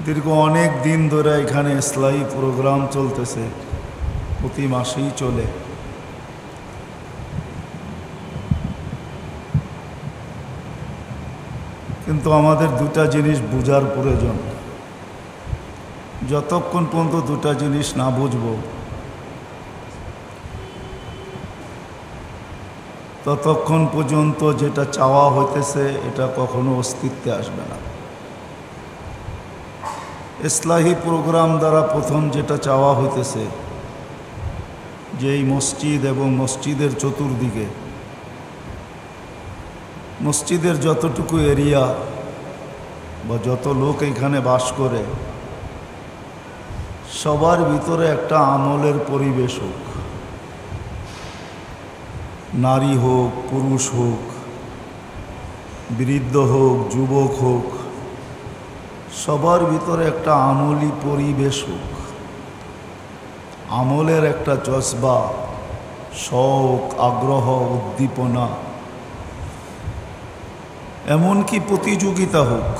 দীর্ঘ অনেক দিন ধরে এখানে ইসলাহি প্রোগ্রাম চলতেছে, প্রতি মাসেই চলে। কিন্তু আমাদের দুটা জিনিস বোঝার প্রয়োজন। যতক্ষণ পর্যন্ত দুটা জিনিস না বুঝব ততক্ষণ পর্যন্ত যেটা চাওয়া হইতেছে এটা কখনো অস্তিত্বে আসবে না। ইসলাহি প্রোগ্রাম দ্বারা প্রথম যেটা চাওয়া হইতেছে যে এই মসজিদ এবং মসজিদের চতুর্দিকে, মসজিদের যতটুকু এরিয়া বা যত লোক এখানে বাস করে, সবার ভিতরে একটা আমলের পরিবেশ হোক। নারী হোক, পুরুষ হোক, বৃদ্ধ হোক, যুবক হোক, সবার ভিতরে একটা আমলি পরিবেশ হোক। আমলের একটা জজবা, শখ, আগ্রহ, উদ্দীপনা, এমনকি প্রতিযোগিতা হোক।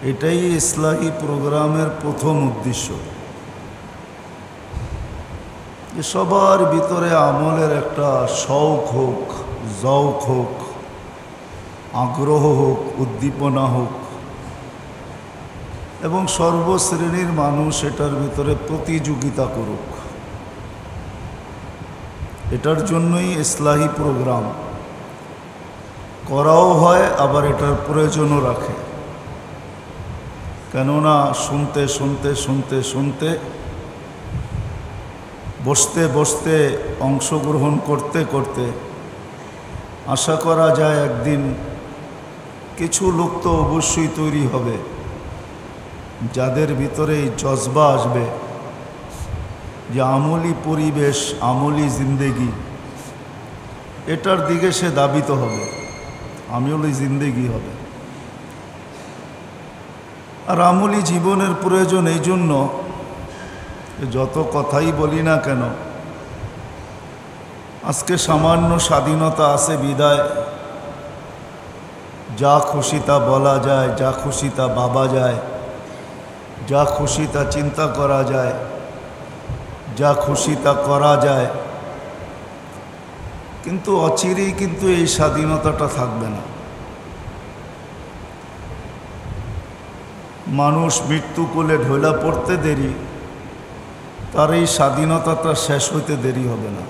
এটাই ইসলাহি প্রোগ্রামের প্রথম উদ্দেশ্য, যে সবার ভিতরে আমলের একটা শখ হোক, জৌক হোক, আগ্রহ হোক, উদ্দীপনা হোক, এবং সর্বশ্রেণীর মানুষ এটার ভিতরে প্রতিযোগিতা করুক। এটার জন্যই ইসলাহি প্রোগ্রাম করাও হয়, আবার এটার প্রয়োজনও রাখে। কেননা শুনতে শুনতে শুনতে শুনতে, বসতে বসতে, অংশগ্রহণ করতে করতে আশা করা যায় একদিন কিছু লোক তো অবশ্যই তৈরি হবে যাদের ভিতরে এই জজবা আসবে যে আমলি পরিবেশ, আমলি জিন্দেগি, এটার দিকে সে দাবিত হবে, আমলি জিন্দেগি হবে। আর আমলি জীবনের প্রয়োজন এই জন্য, যত কথাই বলি না কেন, আজকে সামান্য স্বাধীনতা আছে বিদায় যা খুশি তা বলা যায়, যা খুশি তা ভাবা যায়, যা খুশি তা চিন্তা করা যায়, যা খুশি তা করা যায়। কিন্তু অচিরেই কিন্তু এই স্বাধীনতাটা থাকবে না। মানুষ মৃত্যু কোলে ঢোলা পড়তে দেরি, তার এই স্বাধীনতাটা শেষ হইতে দেরি হবে না।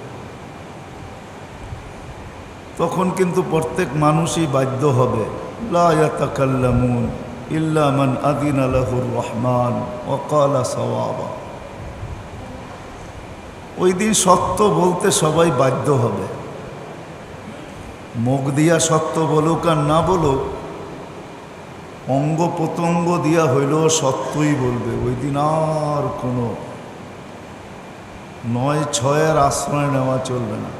তখন কিন্তু প্রত্যেক মানুষই বাধ্য হবে, লা ইয়াতাকাল্লামুন ইল্লা মান আযিনা লাহুর রহমান ওয়া ক্বালা সাওয়াবা। ওই দিন সত্য বলতে সবাই বাধ্য হবে। মুখ দিয়া সত্য বলুক আর না বলুক, অঙ্গ প্রত্যঙ্গ দিয়া হইলেও সত্যই বলবে। ওই দিন আর কোনো ৯-৬-এর আশ্রয় নেওয়া চলবে না,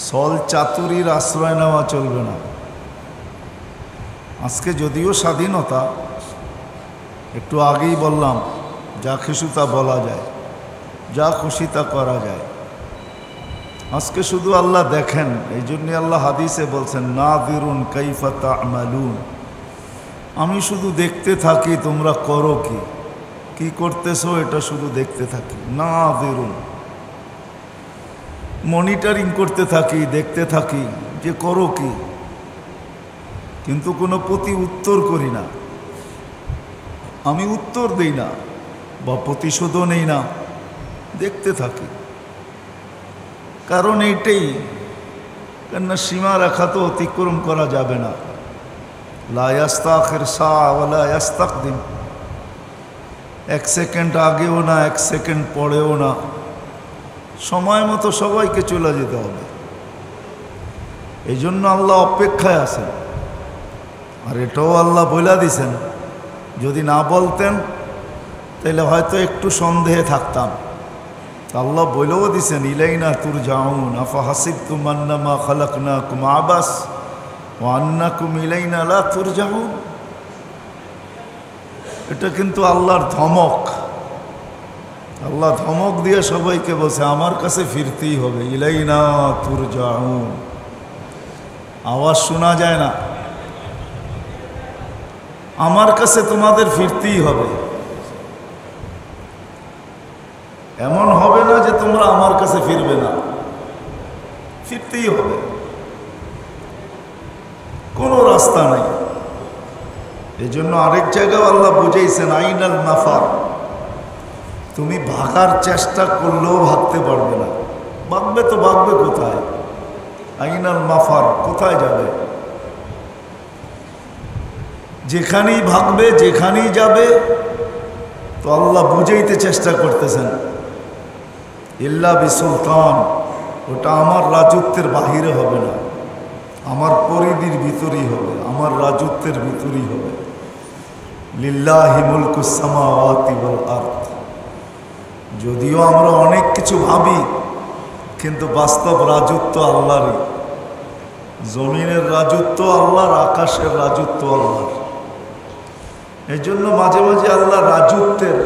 ছল চাতুরির আশ্রয় নেওয়া চলবে না। আজকে যদিও স্বাধীনতা, একটু আগেই বললাম, যা খুশি তা বলা যায়, যা খুশি তা করা যায়। আজকে শুধু আল্লাহ দেখেন, এই জন্যে আল্লাহ হাদিসে বলছেন, নাযিরুন কাইফা তা'মালুন, আমি শুধু দেখতে থাকি তোমরা করো কি, কি করতেছো এটা শুধু দেখতে থাকি। নাযিরুন, মনিটরিং করতে থাকি, দেখতে থাকি যে করো কি, কিন্তু কোনো প্রতি উত্তর করি না, আমি উত্তর দেই না বা প্রতিশোধও নেই না, দেখতে থাকি। কারণ এইটাই, কেননা সীমা রেখা তো অতিক্রম করা যাবে না। লা ইয়াস্তাখির সাআ ওয়া লা ইয়াস্তাকদিম, 1 সেকেন্ড আগেও না, 1 সেকেন্ড পরেও না, সময় মতো সবাইকে চলে যেতে হবে। এই জন্য আল্লাহ অপেক্ষায় আছেন। আর এটাও আল্লাহ বলে দিছেন, যদি না বলতেন তাহলে হয়তো একটু সন্দেহে থাকতাম। আল্লাহ বলেও দিছেন, ইলাইনা তুরজাউন আফা হাসিবতুম আন্নামা খালাকনাকুম আবাস ওয়া আন্নাকুম ইলাইনা লা তুরজাউন। এটা কিন্তু আল্লাহর ধমক। আল্লাহ ধমক দিয়ে সবাইকে বলছে আমার কাছে ফিরতেই হবে, ইলাইনা তুরজাউন। আওয়াজ শোনা যায় না, আমার কাছে তোমাদের ফিরতেই হবে। এমন হবে না যে তোমরা আমার কাছে ফিরবে না, ফিরতেই হবে, কোনো রাস্তা নাই। এই জন্য আরেক জায়গায় আল্লাহ বুঝাইছেন আইনাল মাফার, তুমি ভাগার চেষ্টা করলেও ভাগতে পারবে না। ভাগবে তো ভাগবে কোথায়? আইনাল মাফার, কোথায় যাবে? যেখানেই ভাগবে, যেখানেই যাবে, তো আল্লাহ বুঝাইতে চেষ্টা করতেছেন ইল্লা বিসুলতান, ওটা আমার রাজত্বের বাহিরে হবে না, আমার পরিধির ভিতরেই হবে, আমার রাজত্বের ভিতরেই হবে। লিল্লাহি মুলকুস সামাওয়াতি ওয়াল আরদ। যদিও আমরা অনেক কিছু ভাবি, কিন্তু বাস্তব রাজত্ব আল্লাহরই। জমিনের রাজত্ব আল্লাহর, আকাশের রাজত্ব আল্লাহর। এই জন্য মাঝে মাঝে আল্লাহ রাজত্বের,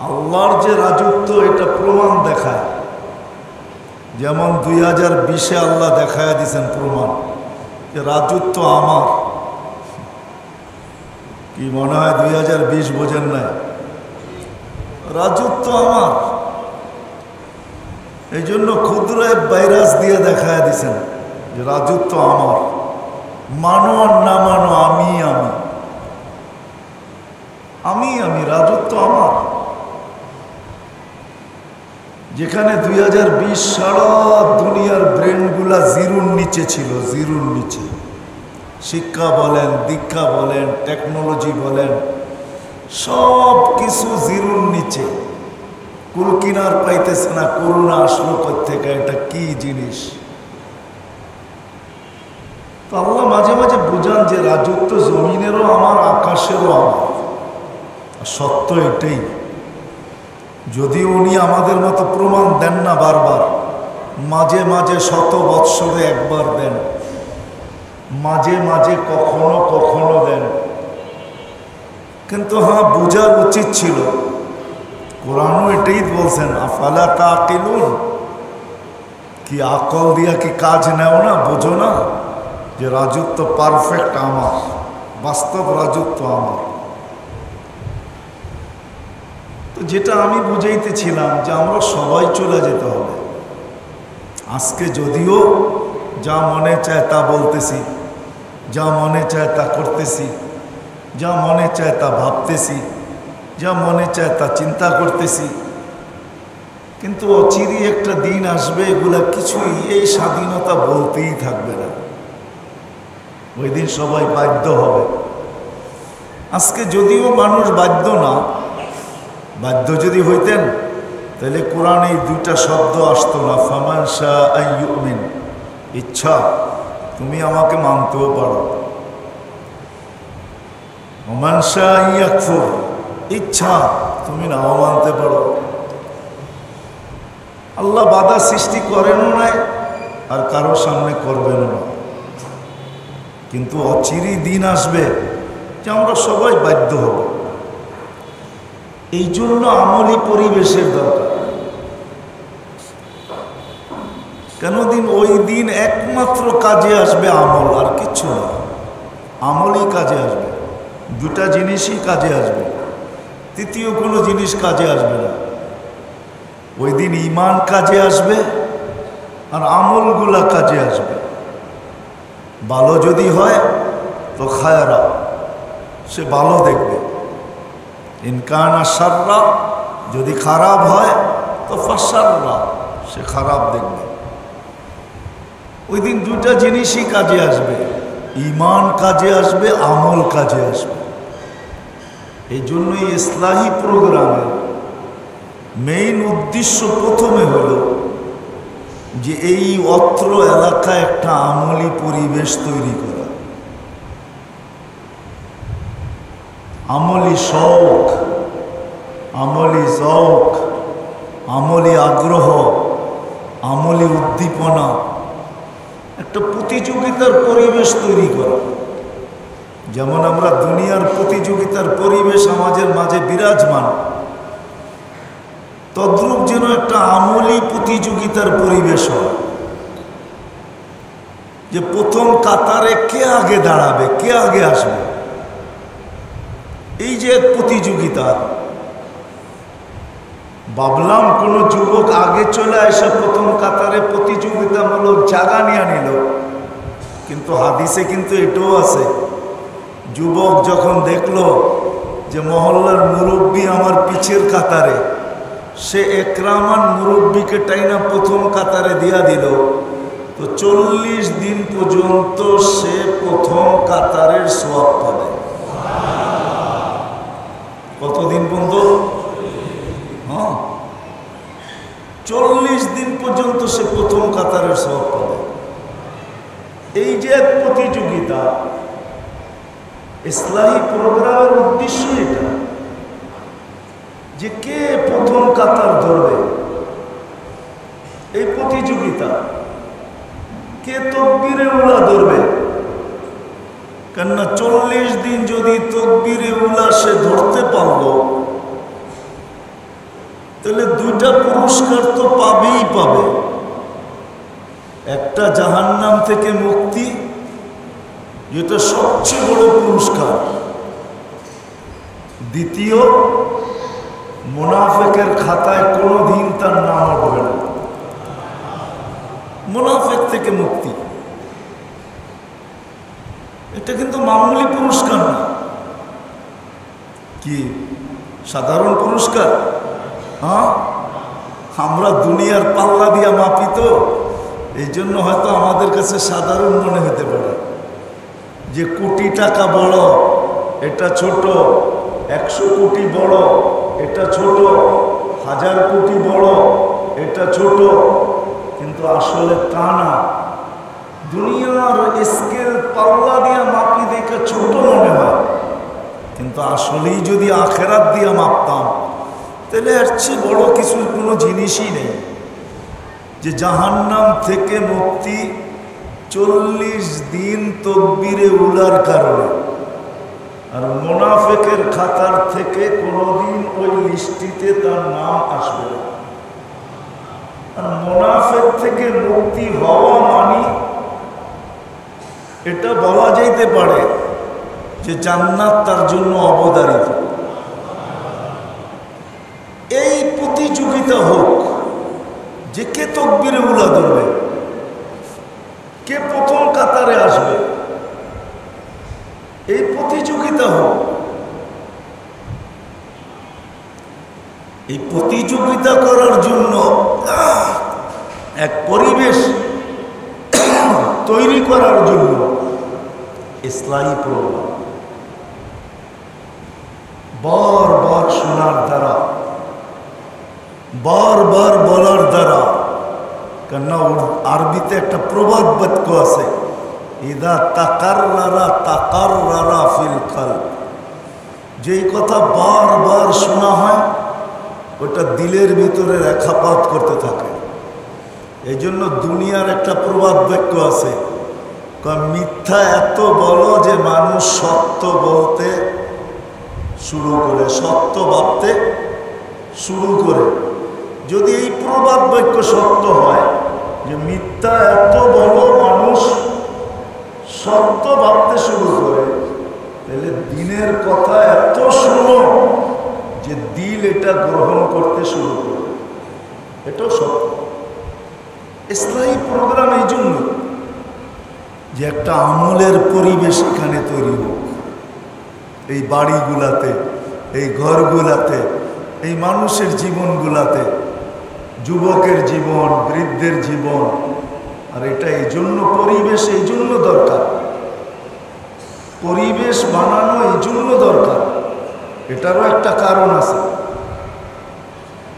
আল্লাহর যে রাজত্ব এটা প্রমাণ দেখায়। যেমন 2020-এ আল্লাহ দেখায় দিয়েছেন প্রমাণ যে রাজত্ব আমার। কি মনে হয় 2020 বোঝেন নাই? রাজত্ব আমার। এই জন্য ক্ষুদ্র এক ভাইরাস দিয়ে দেখায় দিয়েছেন যে রাজত্ব আমার, মানো আর না মানো, আমি আমি আমি আমি রাজত্ব আমার। যেখানে 2020 সারা দুনিয়ার ব্রেনগুলা জিরোর নিচে ছিল, জিরোর নিচে। শিক্ষা বলেন, দীক্ষা বলেন, টেকনোলজি বলেন, সব কিছু জিরোর নিচে। কুলকিনার পাইতেছে না, করোনা আসলো কোত্থেকে, এটা কি জিনিস? তো আল্লাহ মাঝে মাঝে বুঝান যে রাজত্ব জমিনেরও আমার, আকাশেরও আমার। সত্য এটাই। যদি উনি আমাদের মতো প্রমাণ দেন না বারবার, মাঝে মাঝে 100 বৎসরে একবার দেন, মাঝে মাঝে কখনো কখনো দেন। কিন্তু হ্যাঁ, বোঝার উচিত ছিল। কোরআনও এটাই বলছেন, আফালা তাকিলুন, কি আকল দিয়া কি কাজ নেও না? বোঝো না যে রাজত্ব পারফেক্ট আমার, বাস্তব রাজত্ব আমার। তো যেটা আমি বুঝাইতেছিলাম যে আমরা সবাই চলে যেতে হবে। আজকে যদিও যা মনে চায় তা বলতেছি, যা মনে চায় তা করতেছি, যা মনে চায় তা ভাবতেছি, যা মনে চায় তা চিন্তা করতেছি, কিন্তু অচিরে একটা দিন আসবে এগুলা কিছুই এই স্বাধীনতা বলতেই থাকবে না। ওই দিন সবাই বাধ্য হবে। আজকে যদিও মানুষ বাধ্য না, বাধ্য যদি হইতেন তাহলে কোরআনে এই দুইটা শব্দ আসতো না, ফামান শাআ ইউমিন, ইচ্ছা, তুমি আমাকে মানতেও পারো, ওমান শাআ ইয়াকফুর, ইচ্ছা তুমি নাও মানতে পারো। আল্লাহ বাধা সৃষ্টি করেনও নাই আর কারোর সামনে করবেনও না। কিন্তু অচিরেই দিন আসবে যে আমরা সবাই বাধ্য হব। এই জন্য আমলি পরিবেশের দরকার। কেন দিন? ওই দিন একমাত্র কাজে আসবে আমল, আর কিচ্ছু না। আমলই কাজে আসবে, দুটা জিনিসই কাজে আসবে, তৃতীয় কোনো জিনিস কাজে আসবে না। ওই দিন ঈমান কাজে আসবে আর আমলগুলা কাজে আসবে। ভালো যদি হয় তো খায়রা, সে ভালো দেখবে। ইনকানা শাররা, যদি খারাপ হয় তো ফাশাররা, সে খারাপ দেখবে। ওই দিন দুটা জিনিসই কাজে আসবে, ঈমান কাজে আসবে, আমল কাজে আসবে। এই জন্যই ইসলাহি প্রোগ্রামের মেইন উদ্দেশ্য প্রথমে হলো যে এই অত্র এলাকায় একটা আমলি পরিবেশ তৈরি করা। আমলি শৌক, আমলি শৌক, আমলি আগ্রহ, আমলি উদ্দীপনা, একটা প্রতিযোগিতার পরিবেশ তৈরি করা। যেমন আমরা দুনিয়ার প্রতিযোগিতার পরিবেশ আমাদের মাঝে বিরাজমান, তদ্রূপ যেন একটা আমলি প্রতিযোগিতার পরিবেশ হয়। যে প্রথম কাতারে কে আগে দাঁড়াবে, কে আগে আসবে। এই যে এক প্রতিযোগিতা, ভাবলাম কোন যুবক আগে চলে আসে প্রথম কাতারে প্রতিযোগিতামূলক জায়গা নিয়ে নিল, কিন্তু হাদিসে কিন্তু এটাও আছে, যুবক যখন দেখলো যে মহল্লার মুরব্বী আমার পিছের কাতারে, সে একরামান মুরব্বীকে টাইনা প্রথম কাতারে দিয়া দিল, তো 40 দিন পর্যন্ত সে প্রথম কাতারের সওয়াব পাবে। কতদিন পর্যন্ত? 40 দিন পর্যন্ত সে প্রথম কাতারের সওয়াব পাবে। এই যে এক প্রতিযোগিতা, ইসলামী প্রোগ্রামের উদ্দেশ্য এটা যে কে প্রথম কাতার ধরবে, এই প্রতিযোগিতা, কে তাকবীরে উলা ধরবে। কেননা 40 দিন যদি তাকবীরে উলা সে ধরতে পারল, তাহলে দুইটা পুরস্কার তো পাবেই পাবে। একটা জাহান্নাম থেকে মুক্তি, যেটা সবচেয়ে বড় পুরস্কার। দ্বিতীয়, মুনাফিকের খাতায় কোনোদিন তার নাম উঠবে না, মুনাফিক থেকে মুক্তি। এটা কিন্তু মামুলি পুরস্কার না, কি সাধারণ পুরস্কার? আমরা দুনিয়ার পাল্লা দিয়া মাপি, তো এই জন্য হয়তো আমাদের কাছে সাধারণ মনে হতে পারে যে কোটি টাকা বড়, এটা ছোট, 100 কোটি বড়, এটা ছোট, 1000 কোটি বড়, এটা ছোট। কিন্তু আসলে তা না। দুনিয়ার স্কেল পাল্লা দিয়া মাপি দেখে ছোট মনে হয়, কিন্তু আসলেই যদি আখেরাত দিয়া মাপতাম, তাহলে এর চেয়ে বড় কিছু কোনো জিনিসই নেই। যে জাহান্নাম থেকে মুক্তি 40 দিন তাকবীরে উলার কারণে, আর মুনাফিকের খাতার থেকে কোনোদিন ওই লিস্টিতে তার নাম আসবে না। আর মুনাফিক থেকে মুক্তি হওয়া মানে এটা বলা যাইতে পারে যে জান্নাত তার জন্য অবধারিত। এই প্রতিযোগিতা হোক যে কে তাকবীরে উলা ধরবে, কে প্রথম কাতারে আসবে, এই প্রতিযোগিতা হোক। এই প্রতিযোগিতা করার জন্য এক পরিবেশ তৈরি করার জন্য ইসলামী প্রোগ্রাম বারবার শোনার দ্বারা, বারবার বলার দ্বারা। কেননা আরবিতে একটা প্রবাদ বাক্য আছে, ইদা তাকাররারা তাকাররারা ফিল কলব। যেই কথা বারবার শোনা হয়, ওটা দিলের ভিতরে রেখাপাত করতে থাকে। এই জন্য দুনিয়ার একটা প্রবাদ বাক্য আছে, মিথ্যা এত বলো যে মানুষ সত্য বলতে শুরু করে, সত্য ভাবতে শুরু করে। যদি এই প্রবাদ বাক্য সত্য হয় যে মিথ্যা এত বলো মানুষ সত্য ভাবতে শুরু করে, তাহলে দিনের কথা এত শোনো যে দিল এটা গ্রহণ করতে শুরু করে। এটাও সত্য। ইসলামী প্রোগ্রাম এই জন্য যে একটা আমলের পরিবেশ এখানে তৈরি হোক, এই বাড়িগুলাতে, এই ঘরগুলাতে, এই মানুষের জীবনগুলাতে, যুবকের জীবন, বৃদ্ধের জীবন। আর এটা এই জন্য পরিবেশ এই জন্য দরকার, পরিবেশ বানানো এই জন্য দরকার। এটারও একটা কারণ আছে,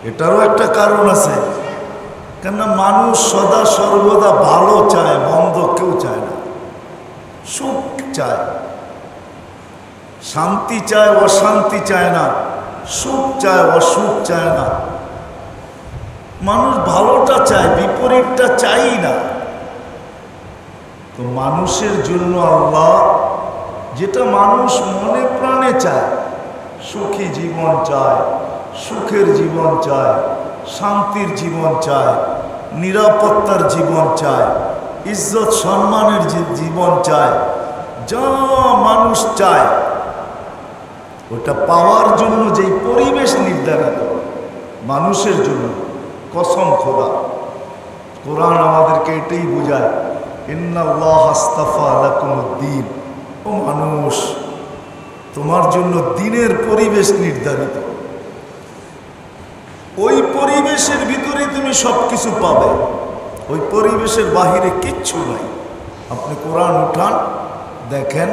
এটারও একটা কারণ আছে। কেননা মানুষ সদা সর্বদা ভালো চায়, মন্দ কেউ চায় না। সুখ চায়, শান্তি চায়, অশান্তি চায় না। সুখ চায়, অসুখ চায় না। মানুষ ভালোটা চায়, বিপরীতটা চাই না। তো মানুষের জন্য আল্লাহ যেটা মানুষ মনে প্রাণে চায়, সুখী জীবন চায়, সুখের জীবন চায়, শান্তির জীবন চায়, নিরাপত্তার জীবন চায়, ইজ্জত সম্মানের জীবন চায়, যা মানুষ চায় ওটা পাওয়ার জন্য যেই পরিবেশ নির্ধারিত মানুষের জন্য, কসম খোদা কোরআন আমাদেরকে এটাই বোঝায়, ইন্নাল্লাহ আস্তাফা লাকুমুদ্দীন, ও মানুষ তোমার জন্য দিনের পরিবেশ নির্ধারিত। ওই পরিবেশের ভিতরে তুমি সব কিছু পাবে, ওই পরিবেশের বাহিরে কিচ্ছু নাই। আপনি কোরআন উঠান, দেখেন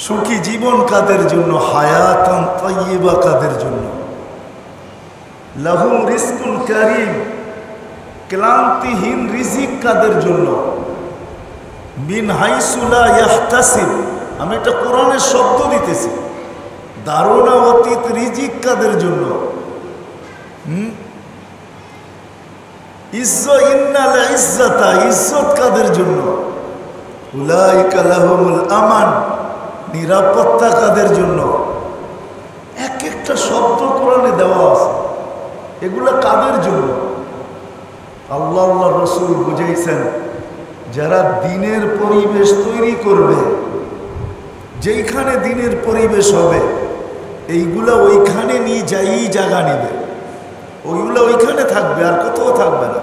সুখী জীবন কাদের জন্য, হায়াতান তাইয়্যিবা কাদের জন্য, লাহুম রিজকুন কারীম, ক্লান্তিহীন রিজিক কাদের জন্য, মিন হাইসু লা ইয়াহতাসিব, আমি এটা কোরআনের শব্দ দিতেছি, ধারণা অতীত রিজিক কাদের জন্য, ইন্নাল ইজ্জাতা, ইজ্জত কাদের জন্য, উলাইকা লাহুমুল আমান, নিরাপত্তা কাদের জন্য। এক একটা শব্দ কোরআনে দেওয়া আছে, এগুলা কাদের জন্য? আল্লাহ আল্লাহ রসুল বুঝাইছেন, যারা দিনের পরিবেশ তৈরি করবে, যেইখানে দিনের পরিবেশ হবে এইগুলা ওইখানে নিয়ে যাই জায়গা নিবে, ওইগুলা ওইখানে থাকবে, আর কোথাও থাকবে না।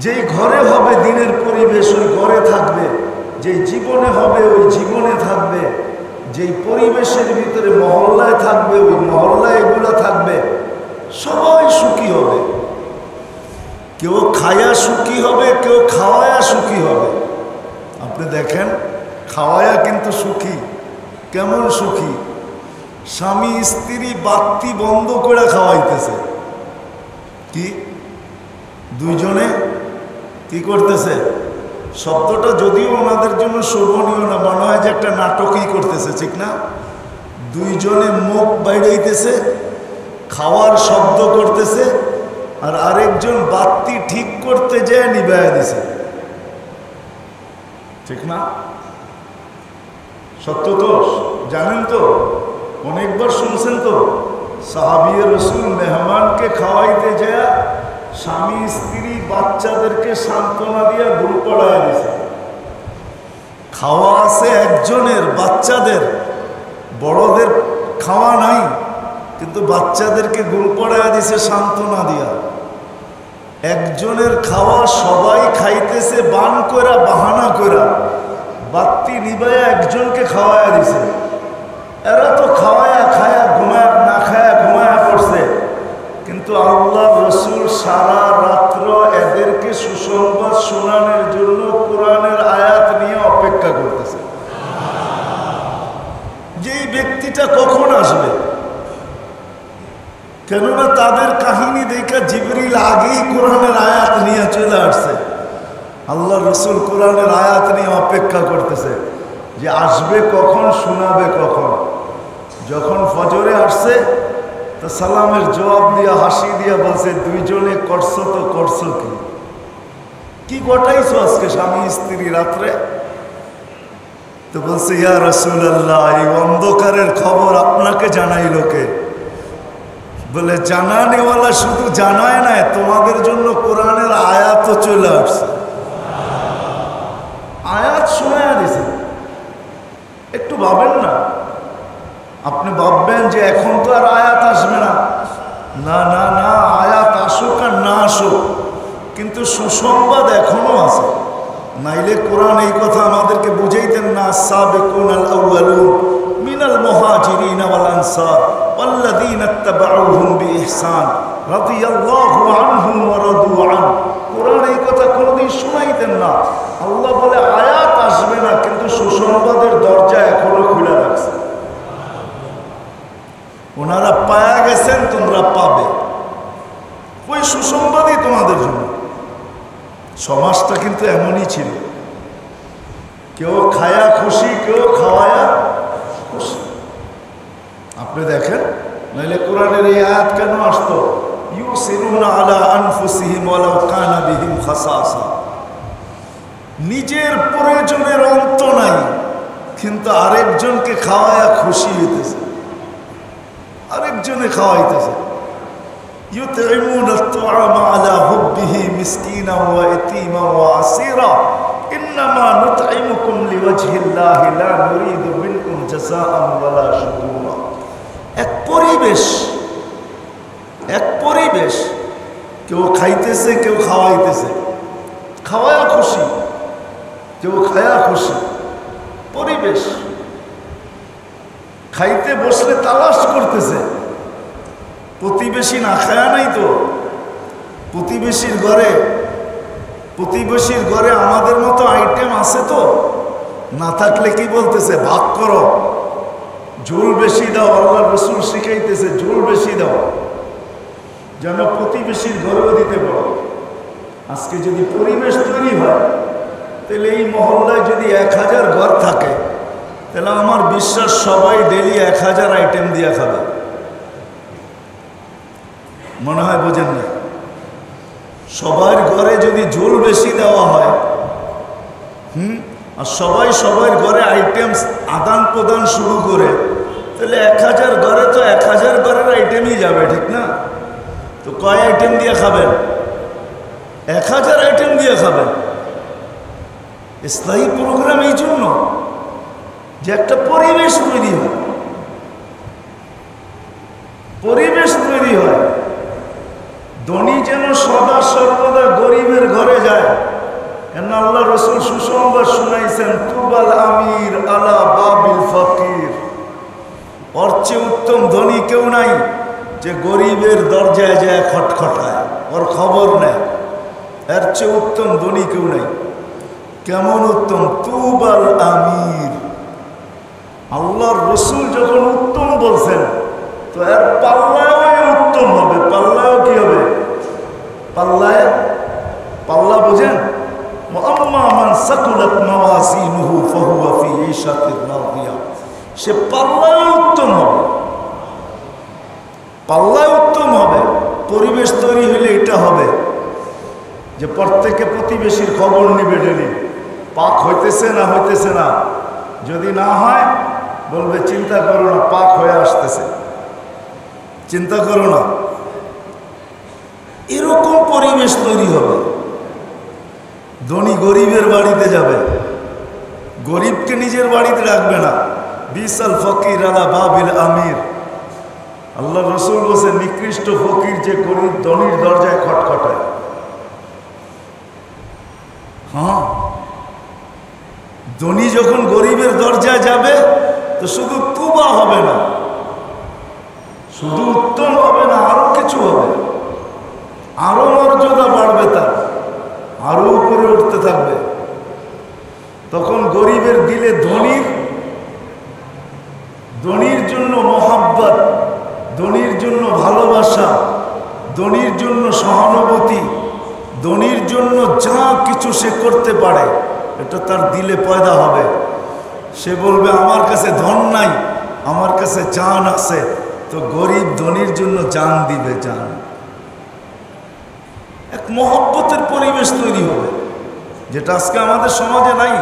যেই ঘরে হবে দিনের পরিবেশ ওই ঘরে থাকবে, যেই জীবনে হবে ওই জীবনে থাকবে, যেই পরিবেশের ভিতরে মহল্লায় থাকবে ওই মহল্লায় এগুলা থাকবে, সবাই সুখী হবে। কেউ খায়া সুখী হবে, কেউ খাওয়ায়া সুখী হবে। আপনি দেখেন খাওয়ায়া কিন্তু সুখী, কেমন সুখী? স্বামী স্ত্রী বাতি বন্ধ করে খাওয়াইতেছে, কি দুইজনে কি করতেছে? শব্দটা যদিও ওনাদের জন্য শোভনীয় না, মনে হয় যে একটা নাটকই করতেছে, ঠিক না? দুইজনে মুখ বাইরেইতেছে, খাওয়ার শব্দ করতেছে, আর আরেকজন বাতি ঠিক করতে যেয়ে নিভায়া দিছে, ঠিক না? সত্য তো জানেন তো, অনেকবার শুনছেন তো, সাহাবিয়ে রসুল মেহমানকে খাওয়াইতে যায় স্বামী স্ত্রী বাচ্চাদেরকে সান্ত্বনা দিয়ে ঘুম পড়ায় দিছে। খাওয়া আছে একজনের, বাচ্চাদের, বড়দের খাওয়া নাই, কিন্তু বাচ্চাদেরকে ঘুম পড়ায় দিছে সান্ত্বনা দিয়া। একজনের খাওয়া সবাই খাইতেছে বান কইরা, বাহানা কইরা, বাতি নিবায়া একজনকে খাওয়ায়া দিছে। এরা তো খাওয়ায়া খায়া ঘুমায়, না খায়া ঘুমায়া পড়ছে, কিন্তু আল্লাহ রসুল সারা রাত্র এদেরকে সুসংবাদ শোনানোর জন্য কোরআনের আয়াত নিয়ে অপেক্ষা করতেছে। যেই ব্যক্তিটা কখন আসবে, কেননা তাদের কাহিনী দেখা জিবরিল আগেই কোরআনের আয়াত নিয়ে চলে আসছে। আল্লাহ রসুল কোরআনের আয়াত নিয়ে অপেক্ষা করতেছে যে আসবে কখন, শোনাবে কখন। যখন ফজরে আসছে তো সালামের জবাব দিয়া হাসি দিয়া বলছে, দুইজনে করছো তো করছো কি ঘটাইছো আজকে স্বামী স্ত্রী রাত্রে? তো বলছে, ইয়া রাসূলুল্লাহ, এই অন্ধকারের খবর আপনাকে জানাইল কে? বলে, জানানেওয়ালা শুধু জানায় না, তোমাদের জন্য কোরআনের আয়াত চলে আসছে, আয়াত শোনায়া দিছে। একটু ভাবেন না, আপনি ভাববেন যে এখন তো আর আয়াত আসবে না, না না না, আয়াত আসুক আর না আসুক, কিন্তু সুসংবাদ এখনো আছে। নাইলে কোরআন এই কথা আমাদেরকে বুঝাইতেন না, সাবিকুনাল আউয়ালুন মিনাল মুহাজিরিন ওয়াল আনসার ওয়াল্লাযীনা ইত্তাবাউহুম বিইহসান রাদিয়াল্লাহু আনহুম ওয়া রাদু আন। কোরআন এই কথা কোনোদিন শোনাইতেন না। আল্লাহ বলে আয়াত আসবে না, কিন্তু সুসংবাদের দরজা এখনো খোলা রাখছে। ওনারা পায়া গেছেন, তোমরা পাবে, ওই সুসংবাদই তোমাদের জন্য। সমাজটা কিন্তু এমনই ছিল, কেউ খায়া খুশি, কেউ খাওয়ায়া খুশি। আপনি দেখেন, নাইলে কোরআনের এই আয়াত কেন আসতো? ইউসিরুনা আলা আনফুসিহিম ওয়ালাউ কানা বিহিম খাসাসা। নিজের প্রয়োজনের অন্ত নাই, কিন্তু আরেকজনকে খাওয়ায়া খুশি হইতেছে, আরেকজনে খাওয়াইতেছে। ইউতঈমুনা আত-তাআমা আলা হুব্বিহি মিসকিনান ওয়া ইয়াতীমান ওয়া আসীরা ইন্নামা নুতঈমুকুম লিওয়াজহিল্লাহি লা নুরিদু মিনকুম জাযাআন ওয়ালা শুকুরা। এক পরিবেশ, কেউ খাইতেছে, কেউ খাওয়াইতেছে, খাওয়ায়া খুশি, কেউ খায়া খুশি। পরিবেশ, খাইতে বসলে তালাশ করতেছে, প্রতিবেশী না খায়া নাই তো। প্রতিবেশীর ঘরে আমাদের মতো আইটেম আছে তো, না থাকলে কি বলতেছে, ভাগ করো, ঝোল বেশি দাও। আল্লাহ রসুল শিখাইতেছে ঝোল বেশি দাও, যেন প্রতিবেশীর ঘরেও দিতে পারো। আজকে যদি পরিবেশ তৈরি হয়, তাহলে এই মহল্লায় যদি 1000 ঘর থাকে, তাহলে আমার বিশ্বাস সবাই ডেলি 1000 আইটেম দিয়ে খাবে। মনে হয় বোঝেন না? সবার ঘরে যদি ঝোল বেশি দেওয়া হয়, আর সবার ঘরে আইটেম আদান প্রদান শুরু করে, তাহলে 1000 ঘরে তো 1000 ঘরের আইটেমই যাবে, ঠিক না? তো কয় আইটেম দিয়ে খাবেন? 1000 আইটেম দিয়ে খাবেন। ইসলামী প্রোগ্রাম এই জন্য যে একটা পরিবেশ তৈরি হয়, ধনী যেন সদা সর্বদা গরিবের ঘরে যায়। কেন আল্লাহ রসুল সুসংবাদ শুনাইছেন, তুবাল আমির আলা বাবিল ফকির। ওর চেয়ে উত্তম ধনী কেউ নাই যে গরিবের দরজায় যায় খটখটায়, ওর খবর নেয়। এর চেয়ে উত্তম ধনী কেউ নাই। কেমন উত্তম? তুবাল আমির। আল্লাহর রসুল যখন উত্তম বলছেন, তো এর পাল্লায় উত্তম হবে। পাল্লায় কি হবে? পাল্লা বোঝেন? সে পাল্লায় উত্তম হবে। পরিবেশ তৈরি হলে এটা হবে যে প্রত্যেকে প্রতিবেশীর খবর নিবে, ডেলি পাক হইতেছে না। যদি না হয় বলবে চিন্তা করো না, পাক হয়ে আসতেছে, চিন্তা করো না। এরকম পরিবেশ তৈরি হবে। ধনী গরিবের বাড়িতে যাবে, গরিবকে নিজের বাড়িতে রাখবে না। বিসাল ফকির আলা বাবিল আমির। আল্লাহ রসুল বলছে, নিকৃষ্ট ফকির যে গরিব ধনীর দরজায় খটখটায়। হ্যাঁ, ধনী যখন গরিবের দরজায় যাবে, তো শুধু তুবা হবে না, শুধু উত্তম হবে না, আরো কিছু হবে, আরো মর্যাদা বাড়বে, তার আরো উপরে উঠতে থাকবে। তখন গরিবের দিলে ধনীর জন্য মহাব্বত, ধনীর জন্য ভালোবাসা, ধনীর জন্য সহানুভূতি, ধনীর জন্য যা কিছু সে করতে পারে, এটা তার দিলে পয়দা হবে। সে বলবে আমার কাছে ধন নাই, আমার কাছে জান আছে, তো গরিব ধনীর জন্য জান দিবে, জান। এক মহব্বতের পরিবেশ তৈরি হবে, যেটা আজকে আমাদের সমাজে নাই।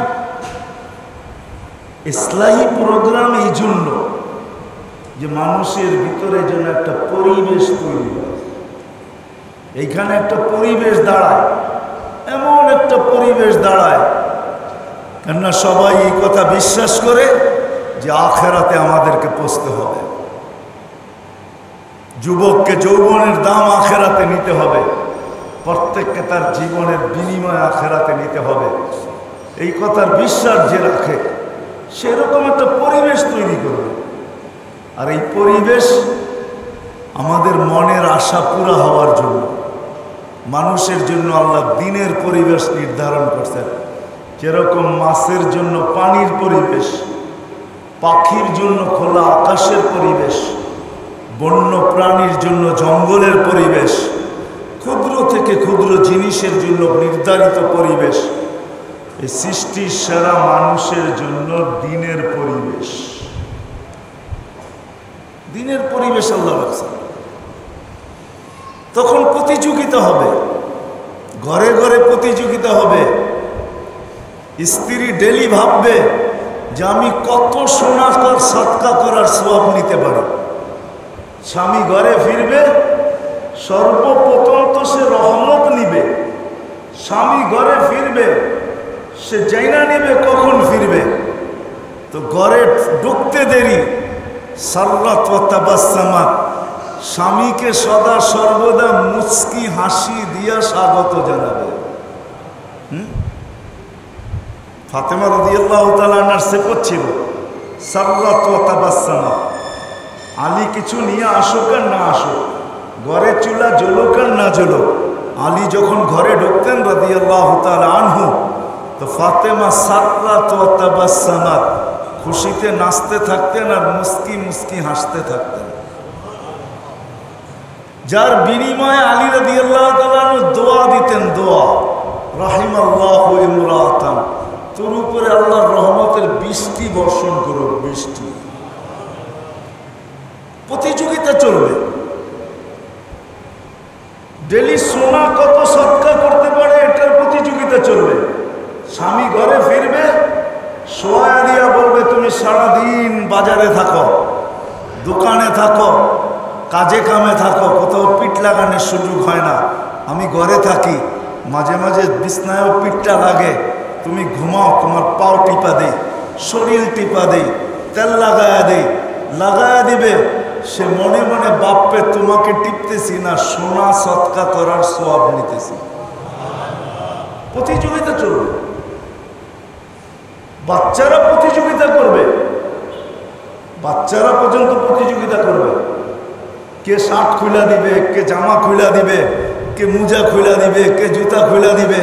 ইসলামী প্রোগ্রাম এই জন্য যে মানুষের ভিতরে যেন একটা পরিবেশ তৈরি হয়। এইখানে একটা পরিবেশ দাঁড়ায়, এমন একটা পরিবেশ দাঁড়ায়, কেননা সবাই এই কথা বিশ্বাস করে যে আখেরাতে আমাদেরকে পৌঁছতে হবে। যুবককে যৌবনের দাম আখেরাতে নিতে হবে, প্রত্যেককে তার জীবনের বিনিময় আখেরাতে নিতে হবে। এই কথার বিশ্বাস যে রাখে, সেরকম একটা পরিবেশ তৈরি করবে। আর এই পরিবেশ আমাদের মনের আশা পুরা হওয়ার জন্য, মানুষের জন্য আল্লাহ দিনের পরিবেশ নির্ধারণ করছেন। যেরকম মাছের জন্য পানির পরিবেশ, পাখির জন্য খোলা আকাশের পরিবেশ, বন্য প্রাণীর জন্য জঙ্গলের পরিবেশ, ক্ষুদ্র থেকে ক্ষুদ্র জিনিসের জন্য নির্ধারিত পরিবেশ, এই সৃষ্টির সেরা মানুষের জন্য দিনের পরিবেশ। দিনের পরিবেশ আল্লাহ রাখছেন। তখন প্রতিযোগিতা হবে, ঘরে ঘরে প্রতিযোগিতা হবে। স্ত্রী ডেলি ভাববে যে আমি কত সোনা সৎকা করার সওয়াব নিতে পারি। স্বামী ঘরে ফিরবে, সর্বপ্রথম তো সে রহমত নিবে। স্বামী ঘরে ফিরবে, সে জাইনা নেবে কখন ফিরবে। তো ঘরে ঢুকতে দেরি, সাররাত ওয়া তাবাসসামাত, স্বামীকে সদা সর্বদা মুচকি হাসি দিয়া স্বাগত জানাবে। ফাতেমা রাদিয়াল্লাহু তাআলা আনহার সিফত ছিল সাররাত ওয়া তাবাসসামাত। আলী কিছু নিয়ে আসুক আর না আসুক, ঘরে চুলা জ্বলুক আর না জ্বলুক, আলী যখন ঘরে ঢুকতেন রাদিয়াল্লাহু তাআলা আনহু, তো ফাতেমা সাররাত ওয়া তাবাসসামাত, খুশিতে নাচতে থাকতেন আর মুস্কি মুস্কি হাসতে থাকতেন। যার বিনিময়ে আলী রাদিয়াল্লাহু তাআলা দোয়া দিতেন, দোয়া, রাহিমাল্লাহু ইমরাতান, তোর উপরে আল্লাহর রহমতের বৃষ্টি বর্ষণ করুক, বৃষ্টি। প্রতিযোগিতা চলবে, ডেলি সোনা কত সৎকা করতে পারে এটার প্রতিযোগিতা চলবে। স্বামী ঘরে ফিরবে, সোয়া দিয়া বলবে তুমি সারাদিন বাজারে থাকো, দোকানে থাকো, কাজে কামে থাকো, কোথাও পিঠ লাগানোর সুযোগ হয় না, আমি ঘরে থাকি, মাঝে মাঝে বিছনায়ও পিঠটা লাগে, তুমি ঘুমাও, তোমার পাও টিপা দেই, শরীর টিপা দেই, তেল লাগায়া দেই, লাগায়া দিবে। সে মনে মনে বাপ্পে তোমাকে টিপতেছি না, সোনা সৎকা করার সওয়াব নিতেছি। প্রতিযোগিতা চলবে, বাচ্চারা প্রতিযোগিতা করবে, বাচ্চারা পর্যন্ত প্রতিযোগিতা করবে। কে শার্ট খুলা দিবে, কে জামা খুলা দিবে, কে মোজা খুলা দিবে, কে জুতা খুলা দিবে,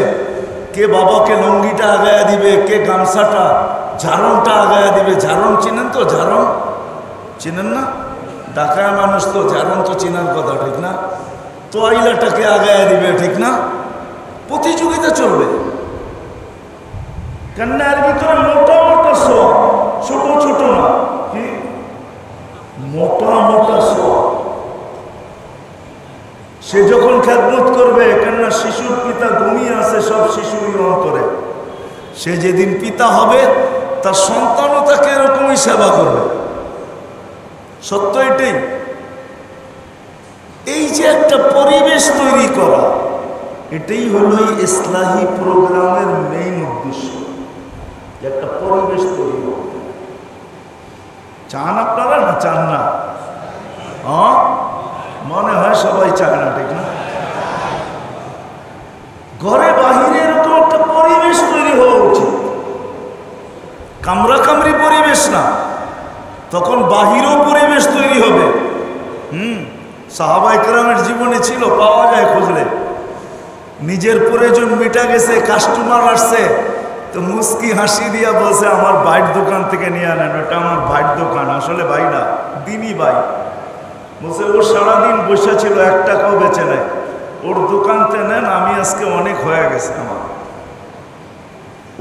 কে বাবাকে লঙ্গিটা আগায়া দিবে, কে গামছাটা ঝাড়নটা আগায়া দিবে। ঝাড়ন চিনেন তো? ঝাড়ন চিনেন না? ঢাকায় মানুষ তো ঝাড়ন তো চিনার কথা, ঠিক না? তো আইলাটাকে আগায়া দিবে, ঠিক না? প্রতিযোগিতা চলবে। কেননা এর ভিতরে মোটা মোটা সোয়া, ছোট ছোট না, কি মোটা মোটা সোয়া। সে যখন খেদমত করবে, কেননা শিশুর পিতা ঘুমিয়ে আছে সব শিশুরই অন্তরে, সে যেদিন পিতা হবে তার সন্তানও তাকে এরকমই সেবা করবে। সত্য এটাই। এই যে একটা পরিবেশ তৈরি করা, এটাই হলো এই ইসলাহি প্রোগ্রামের মেইন উদ্দেশ্য, একটা পরিবেশ তৈরি করতে। চান আপনারা না চান না? হ্যাঁ, মনে হয় সবাই চায় না, ঠিক না? ঘরে বাহিরে এরকম একটা পরিবেশ তৈরি হওয়া উচিত, কামরা কামরি পরিবেশ না, তখন বাহিরেও পরিবেশ তৈরি হবে। সাহাবায়ে কেরামের জীবনে ছিল, পাওয়া যায় খুঁজলে। নিজের প্রয়োজন মিটা গেছে, কাস্টমার আসছে, তো মুস্কি হাসি দিয়া বলছে আমার ভাইয়ের দোকান থেকে নিয়ে আনেন, ওটা আমার ভাইয়ের দোকান, আসলে ভাই না, দিনই ভাই। বলছে ও সারাদিন বসে ছিল, 1 টাকাও বেচে নেয়, ওর দোকানতে নেন, আমি আজকে অনেক হয়ে গেছে আমার।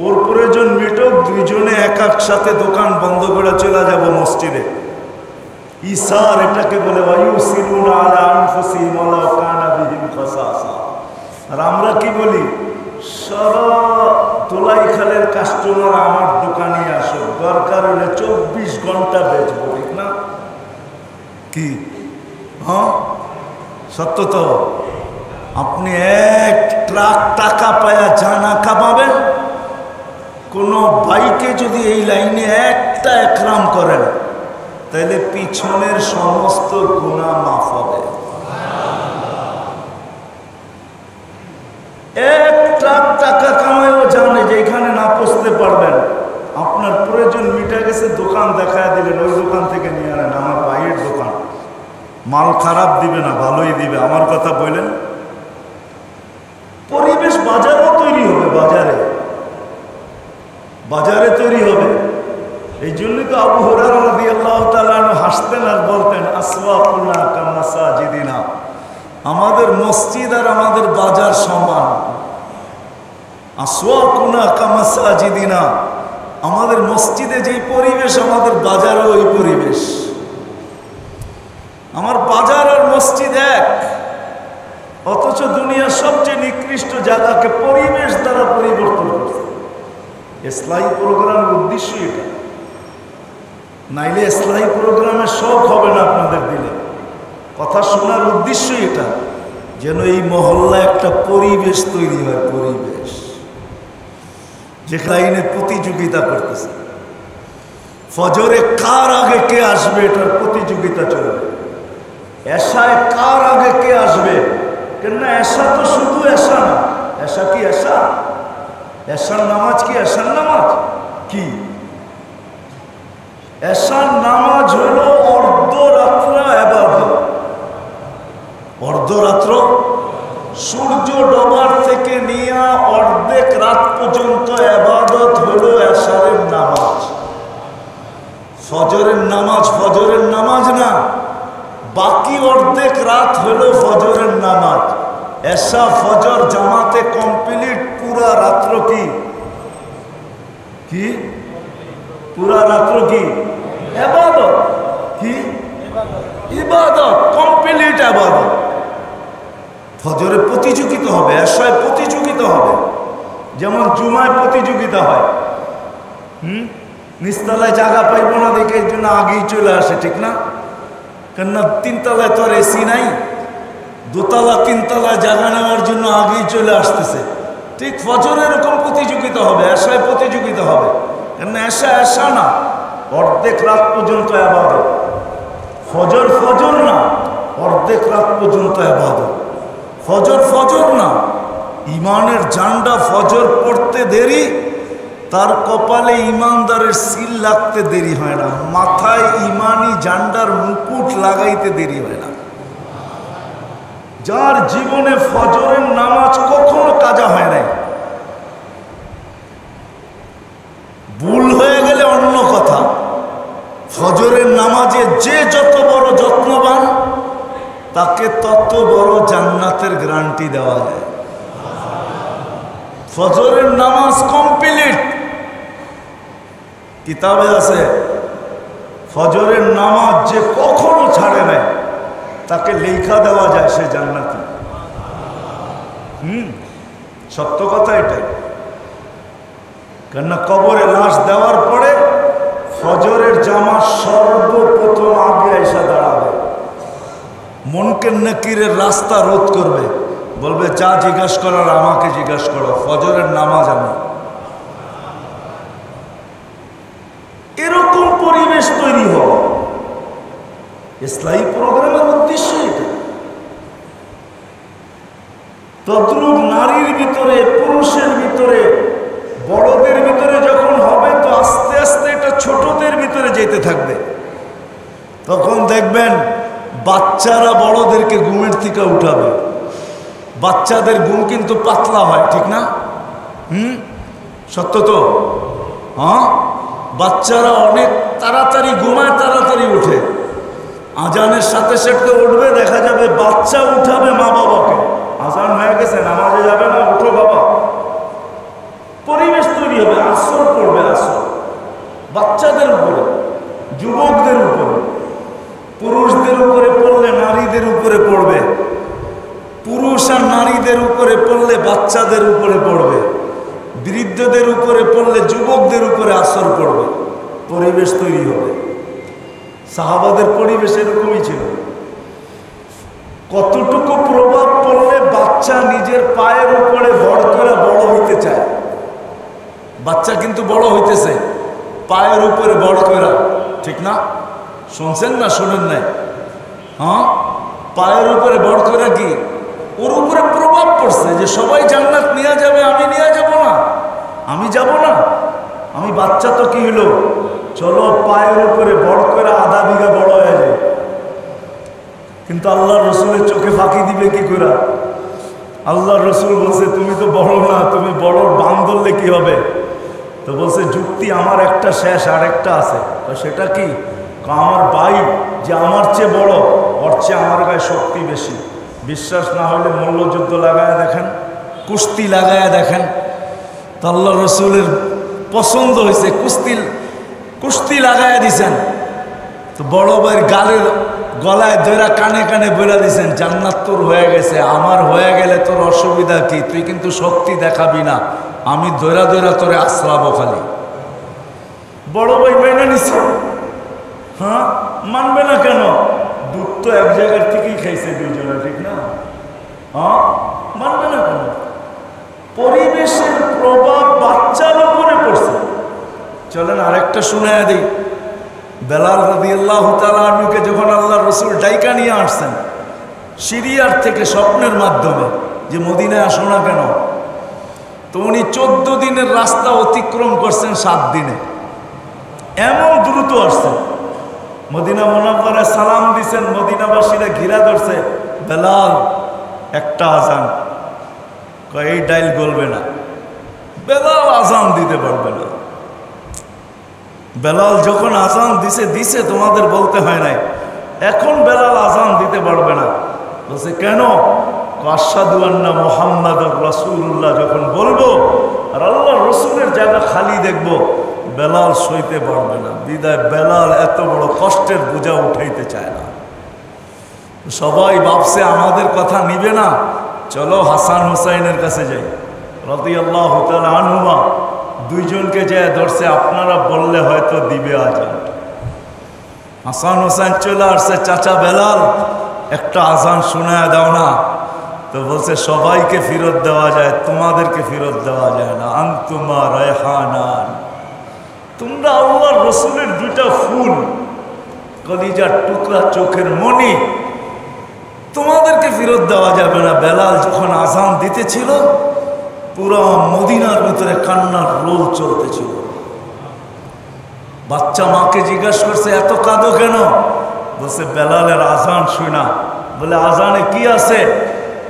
ওর প্রয়োজন মিটক, দুইজনে এক সাথে দোকান বন্ধ করে চলে যাব মসজিদে। ইসার এটাকে বলে ওয়ায়ুসিরুনা আলা আনফুসিহিম ওয়ালাউ কানা বিহিম খাসাসা। আর আমরা কি বলি? সারা তোলাইখালের কাস্টমার আমার দোকানে আসো, দরকার হলে 24 ঘন্টা বেচবো, ঠিক না? কি হ্যাঁ, সত্য তো। আপনি 1 ট্রাক টাকা পায়া জানা কামাবেন, কোনো বাইকে যদি এই লাইনে একটা একরাম করেন, তাহলে পিছনের সমস্ত গুনাহ মাফ হবে। 1 ট্রাক টাকা কামাইও জানে যে এখানে না পৌঁছতে পারবেন, আপনার প্রয়োজন মিটা গেছে, দোকান দেখায় দিলেন, ওই দোকান থেকে নিয়ে আনেন, আমার ভাইয়ের দোকান, মাল খারাপ দিবে না, ভালোই দিবে, আমার কথা বললেন। পরিবেশ বাজারও তৈরি হবে, বাজারে বাজারে তৈরি হবে। এই জন্যই তো আবু হুরায়রা রাদিয়াল্লাহু তাআলা আনহু হাসতেন আর বলতেন আসওয়াকুনা কামাসাজিদিনা, আমাদের মসজিদ আর আমাদের বাজার সমান। আসওয়াকুনা কামাসাজিদিনা, আমাদের মসজিদে যেই পরিবেশ আমাদের বাজারও ওই পরিবেশ। আমার বাজার আর মসজিদ এক, অথচ দুনিয়ার সবচেয়ে নিকৃষ্ট জায়গাকে পরিবেশ দ্বারা পরিবর্তন করছে। ইসলাহি প্রোগ্রামের উদ্দেশ্য এটা, নাইলে ইসলাহি প্রোগ্রামের শখ হবে না আপনাদের দিলে। কথা শোনার উদ্দেশ্য এটা, যেন এই মহল্লা একটা পরিবেশ তৈরি হয়, পরিবেশ। যেখানে প্রতিযোগিতা করতেছে। ফজরে কার আগে কে আসবে এটার প্রতিযোগিতা চলবে। এশায় কার আগে কে আসবে, কেননা এশা তো শুধু এশা না। এশা কি এশা? এশার নামাজ কি এশার নামাজ? কি এশার নামাজ হলো অর্ধরাত্র ইবাদত। অর্ধরাত্র সূর্য ডোবার থেকে নিয়ে অর্ধেক রাত পর্যন্ত ইবাদত হলো এশারের নামাজ। ফজরের নামাজ ফজরের নামাজ না, বাকি অর্ধেক রাত হলো ফজরের নামাজ। এশা ফজর জামাতে কমপ্লিট, পুরা রাত্র কি কি পুরা রাত্র কি ইবাদত। কি ইবাদত, কমপ্লিট ইবাদত। ফজরে প্রতিযোগিতা হবে, এশায় প্রতিযোগিতা হবে, যেমন জুমায় প্রতিযোগিতা হয়। নিচতলায় জায়গা পাইব না দেখে এই জন্য আগেই চলে আসে, ঠিক না? কেননা তিনতলায় তো আর এসি নাই, দোতলা তিনতলায় জায়গা নেওয়ার জন্য আগেই চলে আসতেছে। ঠিক ফজরে এরকম প্রতিযোগিতা হবে, এশায় প্রতিযোগিতা হবে। কেননা এশা এশা না, অর্ধেক রাত পর্যন্ত ইবাদত। ফজর ফজর না, অর্ধেক রাত পর্যন্ত ইবাদত। ফজর ফজর না, ইমানের ঝান্ডা ফজর পড়তে দেরি, তার কপালে ইমানদারের সিল লাগতে দেরি হয় না, মাথায় ইমানি ঝান্ডার মুকুট লাগাইতে দেরি হয় না। যার জীবনে ফজরের নামাজ কখনো কাজা হয় নাই, ভুল হয়ে গেলে অন্য কথা, ফজরের নামাজে যে যত বড় যত্নবান তাকে তত বড় জান্নাতের গ্যারান্টি দেওয়া যায়। ফজরের নামাজ কমপ্লিট, কিতাবে আছে ফজরের নামাজ যে কখনো ছাড়ে নাই তাকে লেখা দেওয়া যায় সে জান্নাতি। সত্য কথা এটাই। কেননা কবরে লাশ দেওয়ার পরে ফজরের জামা সর্বপ্রথম আগে এসে দাঁড়াবে, মুনকার নাকিরের রাস্তা রোধ করবে, বলবে যা জিজ্ঞাসা করার আমাকে জিজ্ঞাসা করো, ফজরের নামাজ আমি। এরকম পরিবেশ তৈরি হয়, ইসলামী প্রোগ্রামের উদ্দেশ্য এটা। তদ্রুপ নারীর ভিতরে, পুরুষের ভিতরে, বড়দের ভিতরে যখন হবে তো আস্তে আস্তে এটা ছোটদের ভিতরে যেতে থাকবে। তখন দেখবেন বাচ্চারা বড়দেরকে ঘুমের থেকে উঠাবে। বাচ্চাদের ঘুম কিন্তু পাতলা হয়, ঠিক না? সত্য তো? হ্যাঁ, বাচ্চারা অনেক তাড়াতাড়ি ঘুমায়, তাড়াতাড়ি উঠে। আজানের সাথে সাথে উঠবে, দেখা যাবে বাচ্চা উঠাবে মা বাবাকে, আজান হয়ে গেছে নামাজে যাবে না, উঠো বাবা। পরিবেশ তৈরি হবে, আসর পড়বে, আসর বাচ্চাদের উপরে, যুবকদের উপরে। পুরুষদের উপরে পড়লে নারীদের উপরে পড়বে, পুরুষ আর নারীদের উপরে পড়লে বাচ্চাদের উপরে পড়বে, বৃদ্ধদের উপরে পড়লে যুবকদের উপরে আসর পড়বে। পরিবেশ তৈরি হবে। সাহাবাদের পরিবেশ এরকমই ছিল। কতটুকু প্রভাব পড়লে বাচ্চা নিজের পায়ের উপরে ভর করে বড় হইতে চায়। বাচ্চা কিন্তু বড় হইতেছে পায়ের উপরে বড় করে, ঠিক না? শুনছেন না শোনেন নাই? হ্যাঁ, পায়ের উপরে বড় করে কি ওর উপরে প্রভাব পড়ছে যে সবাই জান্নাত নিয়ে যাবে, আমি নিয়ে যাব না, আমি যাব না। আমি বাচ্চা তো কি হলো, চলো পায়ের উপরে বড় করে আধা বিঘা বড় হয়ে যায়। কিন্তু আল্লাহ রসুলের চোখে ফাঁকি দিবে কি করে? আল্লাহ রসুল বলছে তুমি তো বড় না, তুমি বড় বান ধরলে কি হবে? তো বলছে যুক্তি আমার একটা শেষ, আর একটা আছে। সেটা কি? আমার ভাই যে আমার চেয়ে বড়, ওর চেয়ে আমার গায়ে শক্তি বেশি। বিশ্বাস না হলে মল্লযুদ্ধ লাগায় দেখেন, কুস্তি লাগায় দেখেন। তো আল্লাহ রসুলের পছন্দ হয়েছে, কুস্তি লাগায় দিছেন। তো বড় ভাইয়ের গলায় ধরা কানে কানে বলে দিছেন জান্নাত তোর হয়ে গেছে, আমার হয়ে গেলে তোর অসুবিধা কি? তুই কিন্তু শক্তি দেখাবি না, আমি ধরা ধরা তোরে আশ্রাবো খালি। বড় ভাই মেনে নিছে। হ্যাঁ, মানবে না কেন? দুধ তো এক জায়গার থেকেই খাইছে দুইজনে, ঠিক না? হ্যাঁ, মানবে না কেন? পরিবেশের প্রভাব বাচ্চার উপরে পড়ছে। চলেন আরেকটা শুনায়া দিই। বেলাল রাদিয়াল্লাহু তাআলা আনহুকে যখন আল্লাহ রসুল ডাইকা নিয়ে আসছেন সিরিয়ার থেকে স্বপ্নের মাধ্যমে, যে মদিনায় আসো না কেন, তো উনি 14 দিনের রাস্তা অতিক্রম করছেন 7 দিনে। এমন দ্রুত আসছেন, মদিনা মুনাওয়ারায় সালাম দিছেন, মদিনাবাসীরা ঘিরা ধরছে, বেলাল একটা আজান, এই ডাইল গলবে না, বেলাল আজান দিতে পারবে না। বেলাল যখন আজান দিছে তোমাদের বলতে হয় নাই, এখন বেলাল আজান দিতে পারবে না। বলছে কেন? আশহাদু আন্না মুহাম্মাদুর রাসূলুল্লাহ যখন বলবো আর আল্লাহর রসুলের জায়গা খালি দেখবো, বেলাল সইতে পারবে না। বিদায় বেলাল এত বড় কষ্টের বোঝা উঠাইতে চায় না। সবাই ভাবছে আমাদের কথা নিবে না, চলো হাসান হুসাইনের কাছে যাই রাদিয়াল্লাহু তাআলা আনহুমা। দুইজনকে যায় ধরছে, আপনারা বললে হয়তো দিবে আজান। হাসান হুসাইন চলে আসছে, চাচা বেলাল একটা আজান শোনায় দাও না। তো বলছে সবাইকে ফেরত দেওয়া যায়, তোমাদেরকে ফেরত দেওয়া যায় না। আনতুমা রায়হানান, তোমরা আল্লাহর রসুলের দুইটা ফুল, কলিজার টুকরা, চোখের মণি, তোমাদেরকে ফেরত দেওয়া যাবে না। বেলাল যখন আজান দিতেছিল পুরো মদিনার ভিতরে কান্নার রোল চলতেছিল। বাচ্চা মাকে জিজ্ঞাসা করছে এত কাঁদো কেন? বলছে বেলালের আজান শুনা। বলে আজানে কি আছে?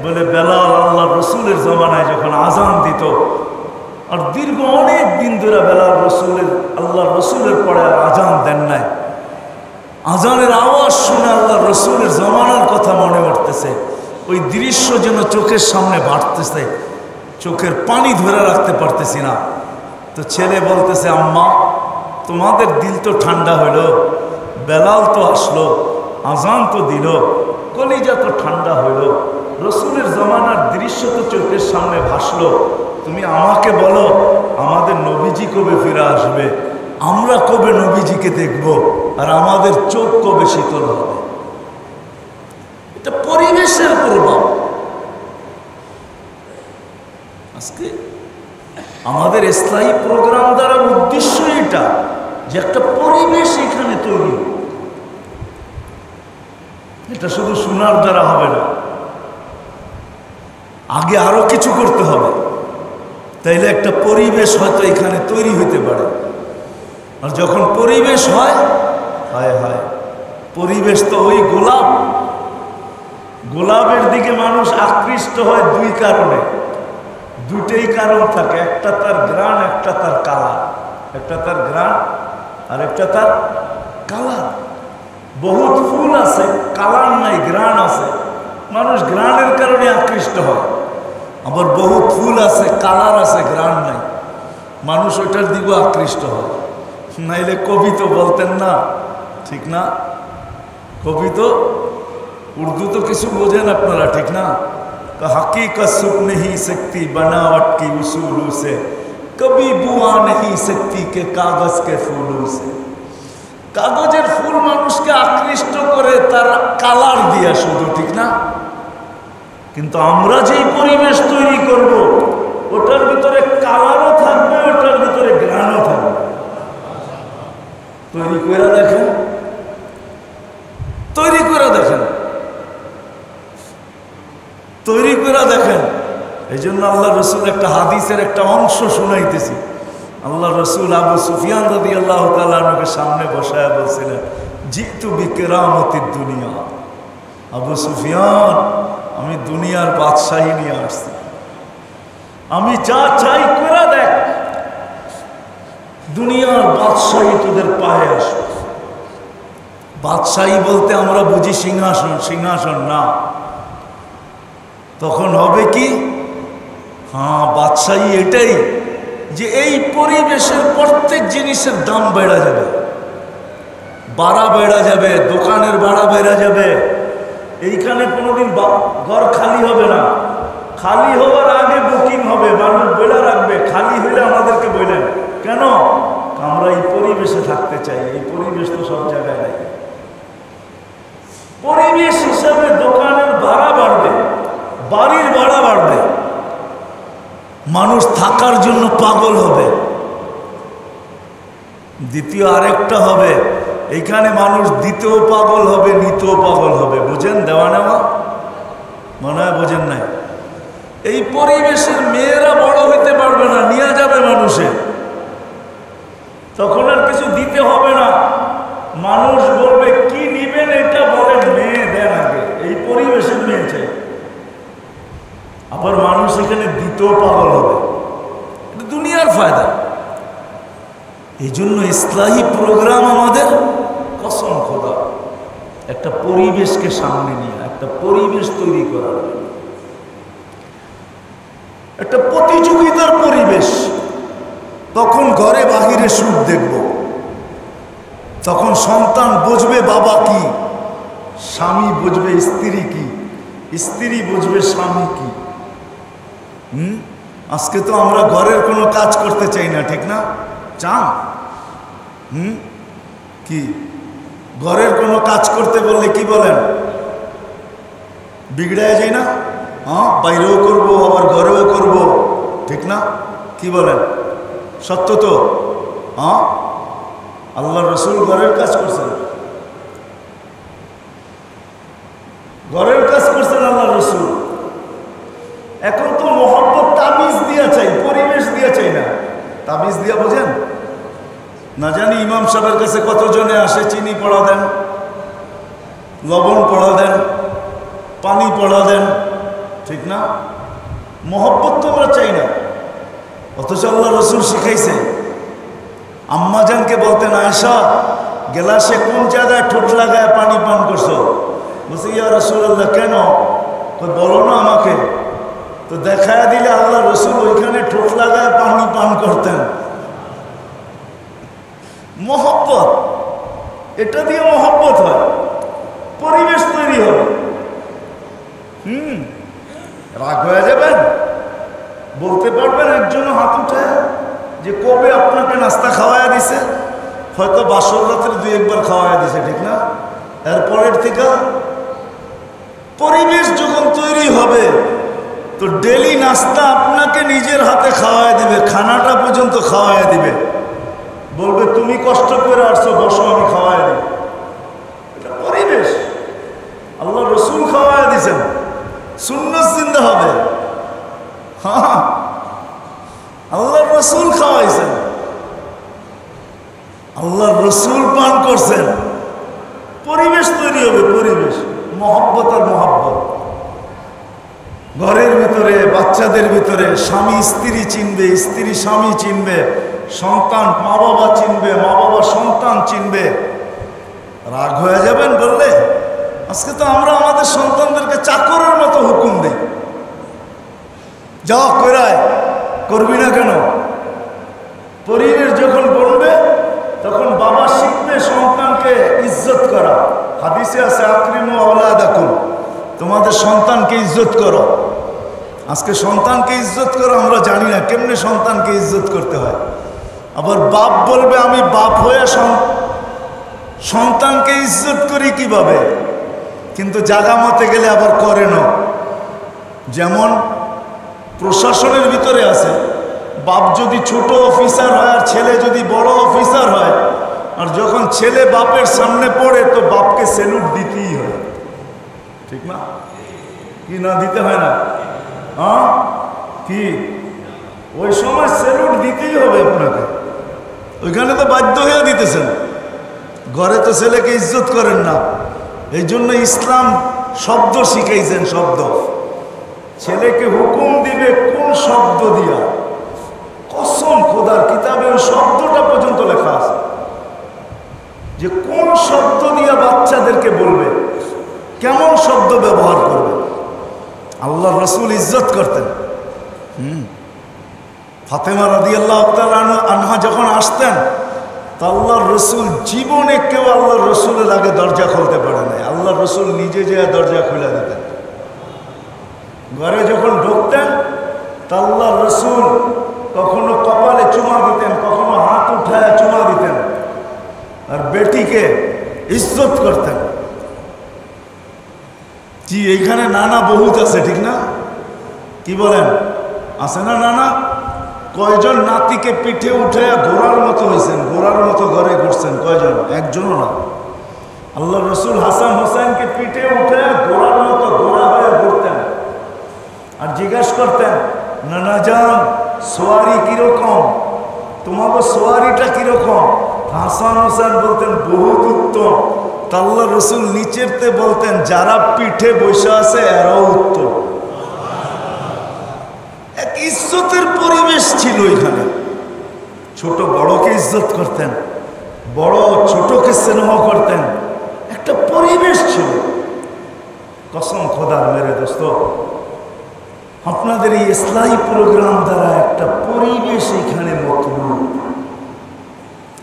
বলে বেলাল আল্লাহ রসুলের জমানায় যখন আজান দিত, আর দীর্ঘ অনেক দিন ধরে বেলাল আল্লাহ রসুলের পরে আর আজান দেন নাই, আজানের আওয়াজ শুনে আল্লাহ রসুলের জমানার কথা মনে পড়তেছে। ওই দৃশ্য যেন চোখের সামনে বাড়তেছে, চোখের পানি ধরে রাখতে পারতেছি না। তো ছেলে বলতেছে আম্মা তোমাদের দিল তো ঠান্ডা হইল, বেলাল তো আসলো, আজান তো দিল, কলিজা তো ঠান্ডা হইল, রসুলের জমানার দৃশ্য তো চোখের সামনে ভাসলো, তুমি আমাকে বলো আমাদের নবীজি কবে ফিরে আসবে, আমরা কবে নবীজিকে দেখব, আর আমাদের চোখ কবে শীতল হবে? এটা পরিবেশের প্রভাব। আজকে আমাদের ইসলামী প্রোগ্রাম দ্বারা উদ্দেশ্য এটা যে একটা পরিবেশ এখানে তৈরি। এটা শুধু শোনার দ্বারা হবে না, আগে আরো কিছু করতে হবে, তাইলে একটা পরিবেশ হয়তো এখানে তৈরি হইতে পারে। আর যখন পরিবেশ হয়, হায় হায়, পরিবেশ তো ওই গোলাপ, গোলাপের দিকে মানুষ আকৃষ্ট হয় দুই কারণে, দুইটাই কারণ থাকে, একটা তার ঘ্রাণ, একটা তার কালার। একটা তার ঘ্রাণ আর একটা তার কালার। বহুত ফুল আছে, কালার নাই, ঘ্রাণ আছে, মানুষ ঘ্রাণের কারণে আকৃষ্ট হয়। আবার বহুত ফুল আছে, কালার আছে, ঘ্রাণ নাই, মানুষ ওইটার দিকেও আকৃষ্ট হয়। নাইলে কবি তো বলতেন না, ঠিক না? কবি তো উর্দু তো কিছু বোঝেন আপনারা, ঠিক না? हकीकत सुख नहीं सकती बनावट की उसूलों से, कभी बुआ नहीं सकती के कागज के फूलों से। কাগজের ফুল মানুষকে আকৃষ্ট করে তার কালার দিয়া শুধু, ঠিক না? কিন্তু আমরা যেই পরিবেশ তৈরি করব ওটার ভিতরে কালারও থাকবে, ওটার ভিতরে ঘ্রাণও থাকবে। তৈরি করে দেখেন, তৈরি করে দেখেন, তৈরি করে দেখেন। এই জন্য আল্লাহ রসুল একটা হাদিসের একটা অংশ শুনাইতেছি। আল্লাহ রসুল আবু সুফিয়ান রাদিয়াল্লাহু তাআলা আনহুকে সামনে বসায় বলছিলেন, জিতু বিকেরামতির দুনিয়া। আবু সুফিয়ান, আমি দুনিয়ার বাদশাহী নিয়ে আসছি, আমি যা চাই করে দেখ, দুনিয়ার বাদশাহী তোদের পায়ে আসবে। বাদশাহী বলতে আমরা বুঝি সিংহাসন, সিংহাসন না। তখন হবে কি? হ্যাঁ, বাদশাহী এটাই যে এই পরিবেশের প্রত্যেক জিনিসের দাম বেড়ে যাবে, ভাড়া বেড়ে যাবে, দোকানের ভাড়া বেড়ে যাবে। এইখানে কোনোদিন ঘর খালি হবে না, খালি হওয়ার আগে বুকিং হবে, মানুষ বেড়া রাখবে, খালি হলে আমাদেরকে বললেন কেন? আমরা এই পরিবেশে থাকতে চাই। এই পরিবেশ তো সব জায়গায় নাই। পরিবেশ হিসাবে দোকানের ভাড়া বাড়বে, বাড়ির ভাড়া বাড়বে, মানুষ থাকার জন্য পাগল হবে। দ্বিতীয় আরেকটা হবে, এইখানে মানুষ দিতেও পাগল হবে, নিতেও পাগল হবে। বুঝেন দেওয়া নেওয়া? মনে হয় বোঝেন নাই। এই পরিবেশের মেয়েরা বড় হইতে পারবে না, নিয়ে যাবে মানুষে, তখন আর কিছু দিতে হবে না। মানুষ বলবে কি নিবেন এটা বলেন, মেয়ে দেন আগে। এই পরিবেশের মেয়ে চাই। আবার মানুষ এখানে দিতেও পাগল হবে। এটা দুনিয়ার ফায়দা। এই জন্য ইসলাহি প্রোগ্রাম আমাদের, কসম খোদা, একটা পরিবেশকে সামনে নিয়ে একটা পরিবেশ তৈরি করা, একটা প্রতিযোগিতার পরিবেশ। তখন ঘরে বাহিরে সুখ দেখব, তখন সন্তান বুঝবে বাবা কি, স্বামী বুঝবে স্ত্রী কি, স্ত্রী বুঝবে স্বামী কি। আজকে তো আমরা ঘরের কোনো কাজ করতে চাই না, ঠিক না? চান? কি ঘরের কোনো কাজ করতে বললে কি বলেন? বিগড়ায় যায় না? হ্যাঁ, বাইরেও করবো আবার ঘরেও করব, ঠিক না? কি বলেন? সত্য তো? হ্যাঁ, আল্লাহ রসুল ঘরের কাজ করছেন, ঘরের কাজ করছেন আল্লাহ রসুল। এখন তো মোহাম্মত তাবিজ দিয়া চাই, পরিবেশ দিয়া চাই না। তাবিজ দিয়া বোঝেন না? জানি ইমাম সাহেবের কাছে কতজনে আসে, চিনি পড়া দেন, লবণ পড়া দেন, পানি পড়া দেন, ঠিক না? মোহব্বত তো আমরা চাই না। অথচ আল্লাহ রসুল শিখাইছে। আম্মাজানকে বলতেন, আয়েশা গ্লাসে কোন জায়গায় ঠোঁট লাগায় পানি পান করছো? বলছে, ইয়া রাসূলুল্লাহ, কেন? তো বলো না আমাকে। তো দেখায় দিলে আল্লাহ রসুল ওইখানে ঠোঁট লাগায় পানি পান করতেন। মোহব্বত, এটা দিয়ে মোহব্বত হয়, পরিবেশ তৈরি হবে। রাগ হয়ে যাবেন, বলতে পারবেন একজন হাত উঠায় যে কবে আপনাকে নাস্তা খাওয়াইয়া দিছে? হয়তো বাসর রাতের 2-1 বার খাওয়াইয়া দিছে, ঠিক না? এরপরের থেকে পরিবেশ যখন তৈরি হবে, তো ডেলি নাস্তা আপনাকে নিজের হাতে খাওয়াই দিবে, খানাটা পর্যন্ত খাওয়াই দিবে, বলবে তুমি কষ্ট করে আসছো, বসো আমি খাওয়াই দিই। এটা পরিবেশ। আল্লাহ রসুল খাওয়াই দিছেন, সুন্নাত জিন্দা হবে। হ্যাঁ, আল্লাহ রসুল খাওয়াইছেন, আল্লাহ রসুল পান করছেন, পরিবেশ তৈরি হবে। পরিবেশ, মহব্বত আর মহব্বত। ঘরের ভিতরে, বাচ্চাদের ভিতরে স্বামী স্ত্রী চিনবে, স্ত্রী স্বামী চিনবে, সন্তান মা বাবা চিনবে, মা বাবা সন্তান চিনবে। রাগ হয়ে যাবেন বললে? আজকে তো আমরা আমাদের সন্তানদেরকে চাকরের মতো হুকুম দিই, যা করায় করবি না কেন? পরিবেশ যখন বলবে তখন বাবা শিখবে সন্তানকে ইজ্জত করা। হাদিসে আছে, আকরিমু আওলাদাকুম, তোমাদের সন্তানকে ইজ্জত করো। আজকে সন্তানকে ইজ্জত করো আমরা জানি না কেমনে সন্তানকে ইজ্জত করতে হয়। আবার বাপ বলবে আমি বাপ হয়ে সন্তানকে ইজ্জত করি কিভাবে, কিন্তু জাগা মতে গেলে আবার করে না। যেমন প্রশাসনের ভিতরে আছে, বাপ যদি ছোট অফিসার হয় আর ছেলে যদি বড় অফিসার হয়, আর যখন ছেলে বাপের সামনে পড়ে তো বাপকে স্যালুট দিতেই হয়, ঠিক না? কি না দিতে হয় না? হ্যাঁ, কি ওই সময় স্যালুট দিতেই হবে আপনাকে। ওইখানে তো বাধ্য হয়ে দিতেছেন, ঘরে তো ছেলেকে ইজ্জত করেন না। এই জন্য ইসলাম শব্দ শিখাইছেন, শব্দ। ছেলেকে হুকুম দিবে কোন শব্দ দিয়া, কসম খোদার কিতাবে ওই শব্দটা পর্যন্ত লেখা আছে যে কোন শব্দ দিয়া বাচ্চাদেরকে বলবে, কেমন শব্দ ব্যবহার করবে। আল্লাহ রসুল ইজ্জত করতেন। ফাতেমা রাদিয়াল্লাহু তাআলা আনহা যখন আসতেন, তা আল্লাহ রসুল জীবনে কেউ আল্লাহ রসুলের আগে দরজা খুলতে পারে নাই। আল্লাহ রসুল নিজে যেয়ে দরজা খুলে দিতেন। ঘরে যখন ঢুকতেন তা আল্লাহ রসুল কখনো কপালে চুমা দিতেন, কখনো হাত উঠায় চুমা দিতেন, আর বেটিকে ইজ্জত করতেন। জি, এইখানে নানা বহুত আছে, ঠিক না? কি বলেন? আছে না নানা? কয়জন নাতিকে পিঠে উঠে ঘোড়ার মতো হয়েছেন, ঘোড়ার মতো ঘরে ঘুরছেন? কয়জন? একজনও না। আল্লাহ রসুল হাসান হোসেনকে পিঠে উঠে ঘোড়ার মতো ঘোড়া হয়ে ঘুরতেন আর জিজ্ঞাসা করতেন, নানা যান সোয়ারি কিরকম, তোমাকে সোয়ারিটা কিরকম? হাসান হোসেন বলতেন বহুত উত্তম। আল্লাহ রসুল নিচেরতে বলতেন, যারা পিঠে বসে আছে এরাও উত্তম। এক ইজ্জতের পরিবেশ ছিল এখানে। ছোট বড়কে ইজ্জত করতেন, বড় ছোটকে স্নেহ করতেন, একটা পরিবেশ ছিল। কসম খোদার মেরে দোস্ত, আপনাদের এই ইসলাহি প্রোগ্রাম দ্বারা একটা পরিবেশ এখানে মতলুব,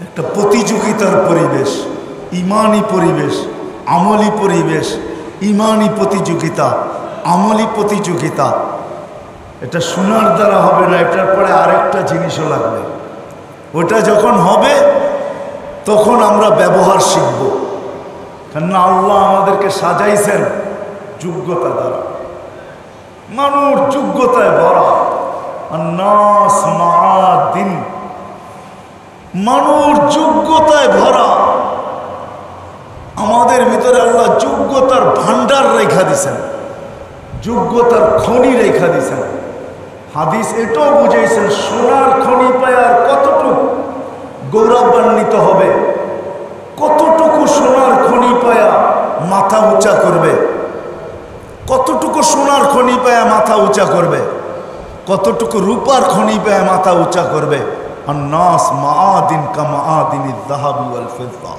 একটা প্রতিযোগিতার পরিবেশ, ইমানি পরিবেশ, আমলি পরিবেশ, ইমানি প্রতিযোগিতা, আমলি প্রতিযোগিতা। এটা শোনার দ্বারা হবে না, এটার পরে আরেকটা জিনিসও লাগবে। ওটা যখন হবে তখন আমরা ব্যবহার শিখব। কেননা আল্লাহ আমাদেরকে সাজাইছেন যোগ্যতা দ্বারা। মানুষ যোগ্যতায় ভরা, নাস মাআদিন, মানুষ যোগ্যতায় ভরা। আমাদের ভিতরে আল্লাহ যোগ্যতার ভান্ডার রেখা দিছেন, যোগ্যতার খনি রেখা দিছেন। হাদিস এটাও বুঝাইছেন, সোনার খনি পায় আর কতটুকু গৌরবান্বিত হবে, কতটুকু সোনার খনি পায়া মাথা উঁচা করবে, কতটুকু সোনার খনি পায়া মাথা উঁচা করবে, কতটুকু রূপার খনি পায়া মাথা উঁচা করবে। আর নাস মাআদিন কা মাআদিনিল যাহাবি ওয়াল ফিদ্দা,